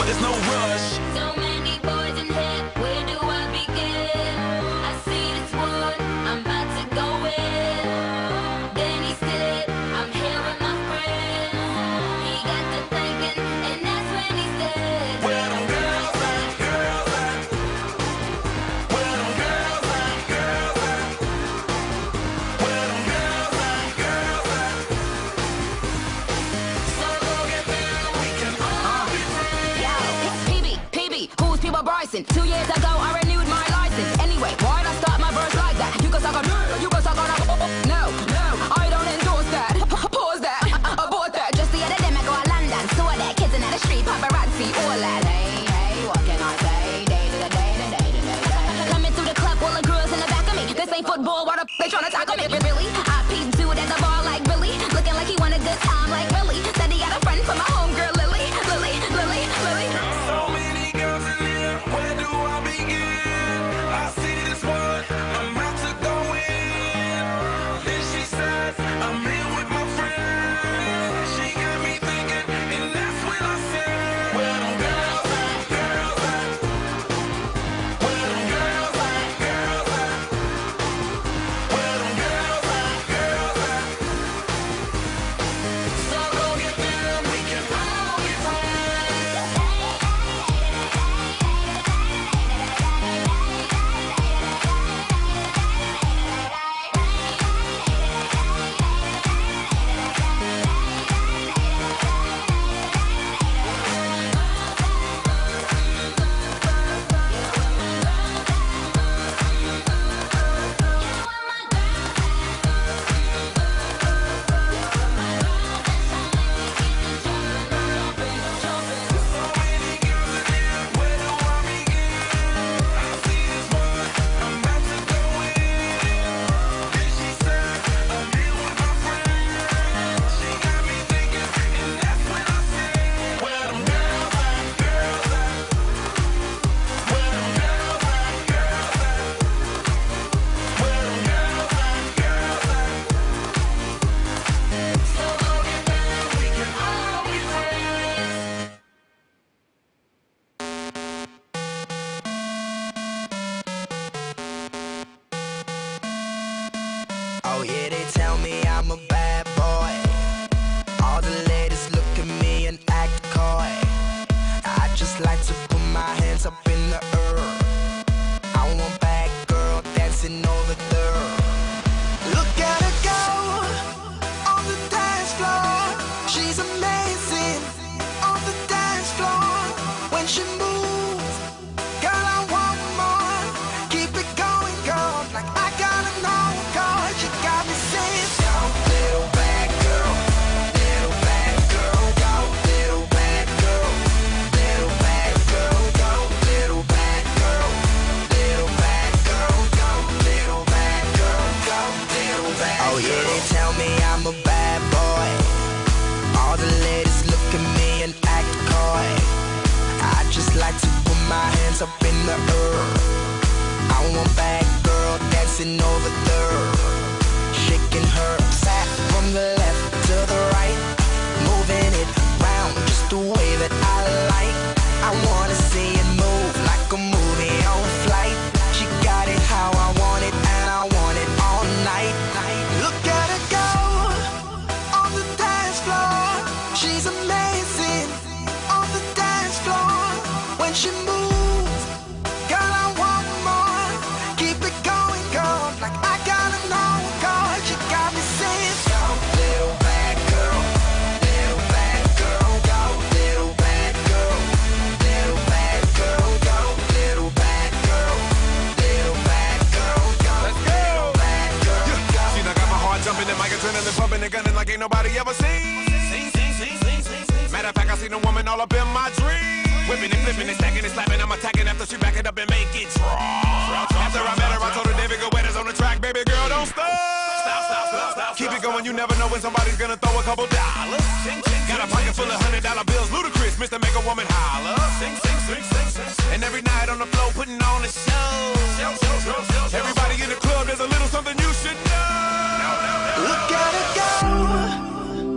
S8: but there's no rush.
S7: So many boys in here, where do I begin? I see this one, I'm about to go in. Then he said, I'm here with my friends. He got to thinking, and that's when he said,
S8: Where them girls at, girls at? Where them girls at, girls at? Where them girls at, girls at? So go get down, we can all be friends.
S7: yo, it's PB, who's People Bryson? 2 years ago, I renewed my license. Anyway, why'd I start my verse like that? You can suck on, you can suck on, no, I don't endorse that. Pause that, abort that. Just the other day, I go to London, saw that kids in the street, paparazzi, all that. Hey, what can I say? Day to the day, to day to day, day. Coming through the club, all the girls in the back of me. This ain't football, why the they tryna tackle me? Really? I peeped dude at the bar like Billy, looking like he want a good time like Billy. Said he had a friend for my homegirl Lily.
S8: So many girls in here, where do I begin? I see this one, I'm about to go in. Then she says, I'm here with my friends. She got me thinking, and that's when I said, where them girls at, girls at? Where them girls at, girls at? Where them girls at, girls at? So go get down, we can all be friends.
S6: Oh yeah, they tell me I'm a bad boy. All the ladies look at me and act coy. I just like to put my hands up in the air. I want bad girl dancing over there. Look at her go on the dance floor. She's amazing on the dance floor. When she moves, girl, I want more. Keep it going, girl, like I gotta know, girl. You got me saying, go, little bad girl, little bad girl, go, little bad girl, little bad girl, go, little bad girl, little bad girl, go, little bad girl, go, little bad girl. Oh yeah, they tell me I'm a bad boy. All the ladies look at me and act coy. I just like to put my hands up in the air. I want bad girl dancing over there, shaking her sack from the left to the right, moving it round just the way that I like. I wanna see it move like a movie on flight. She got it how I want it, and I want it all night. Look at her go on the dance floor. She's amazing on the dance floor. When she moves, girl, I want more. Keep it going, girl, like I gotta know, girl. You got me saying, go, little bad girl, little bad girl, go, little bad girl, little bad girl, go, little bad girl, little bad girl, go, little bad girl, go.
S8: See, I got my heart jumping and my adrenaline pumping and gunning like ain't nobody ever seen. Matter of fact, I seen a woman all up in my dream. Whipping and flipping and stacking and slapping. I'm attacking after she back it up and make it drop. After I met her, I told her David go wet on the track. Baby girl, don't stop. Keep it going, you never know when somebody's gonna throw a couple dollars. Got a pocket full of $100 bills, ludicrous, Mr. Make a Woman holler. And every night on the floor, putting on a show. Everybody in the club, there's a little something you should know.
S6: Look at her go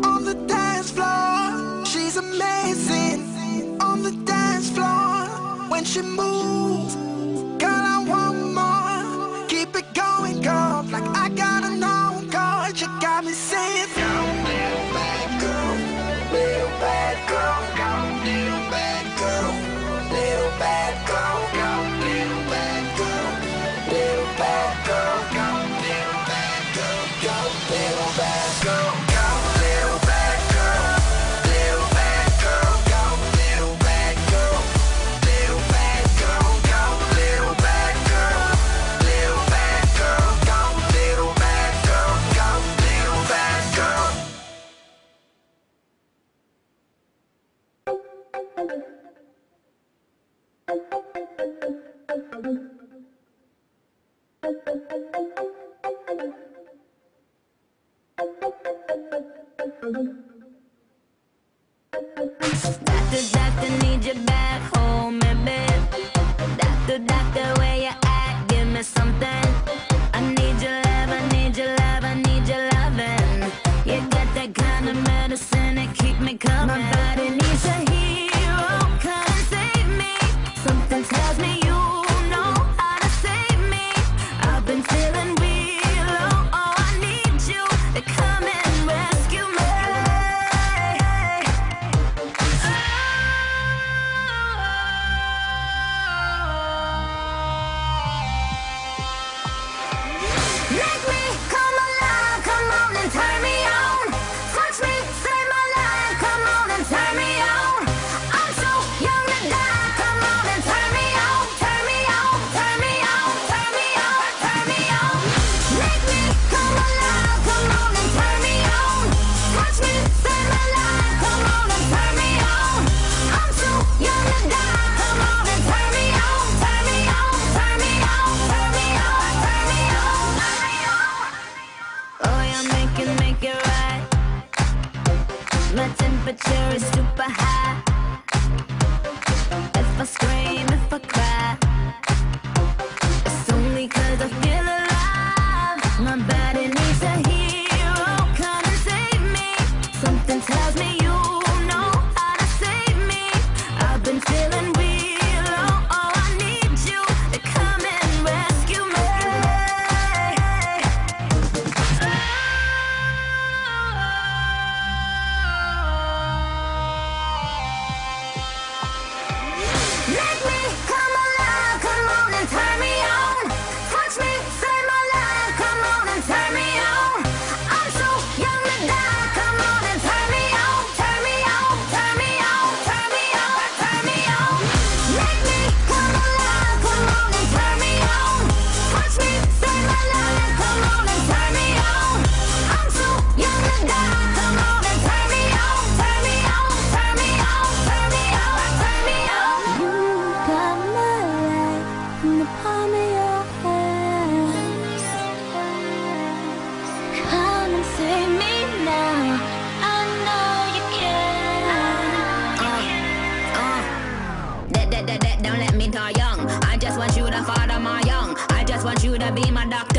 S6: on the dance floor. She's amazing on the dance
S9: don't you move. Girl, I want more. Keep it going, girl. Like I gotta know, girl. You got me saying, go, little bad girl. Little bad girl. Go, little bad girl. Little bad girl. Go, little bad girl. Little bad girl. Go, little bad girl. Go, little bad girl. Go, little bad girl. Little bad girl. Go, little bad girl. Little bad girl. Go, little bad girl. Little bad girl. Go, little bad girl. Go, little bad girl.
S7: Doctor, need you back home, baby. Doctor, where you at? Give me something. I need your love, I need your love, I need your loving. You got that kind of medicine that keep me coming. My body needs a hero, come and save me. Something tells me you know how to save me. I've been feeling real low, oh, I need you to come and rescue me. Make me come alive, come on and turn me on. Touch me, save my life, come on and turn me on. I'm so young to die, come on and turn me on. Turn me on, turn me on, turn me on, turn me on. Make me come alive, come on and turn me on. Touch me, save my life, come on and turn me on. I'm so young to die, come on and turn me on. Turn me on, turn me on, turn me on, turn me on, turn me on. Oh, yeah, make it right. My temperature is super high. If I scream, if I cry, it's only 'cause I feel alive. My body needs a hero, come and save me. Something tells me you know how to save me. I've been feeling real low, oh, I need you to come and rescue me. Make me come alive, come on and turn me on. Touch me, save my life, come on and turn me on. I'm so young to die, come on and turn me on. Turn me on, turn me on, turn me on, turn me on. Make me come alive, come on and turn me on. Touch me, save my life, come on and turn me on. I'm so young to die, come on and turn me on. Turn me on, turn me on, turn me on, turn me on. You got my life in the palm of your hands. Come and save me now. I know you can. Don't let me die young. I just want you to father my young. I just want you to be my doctor.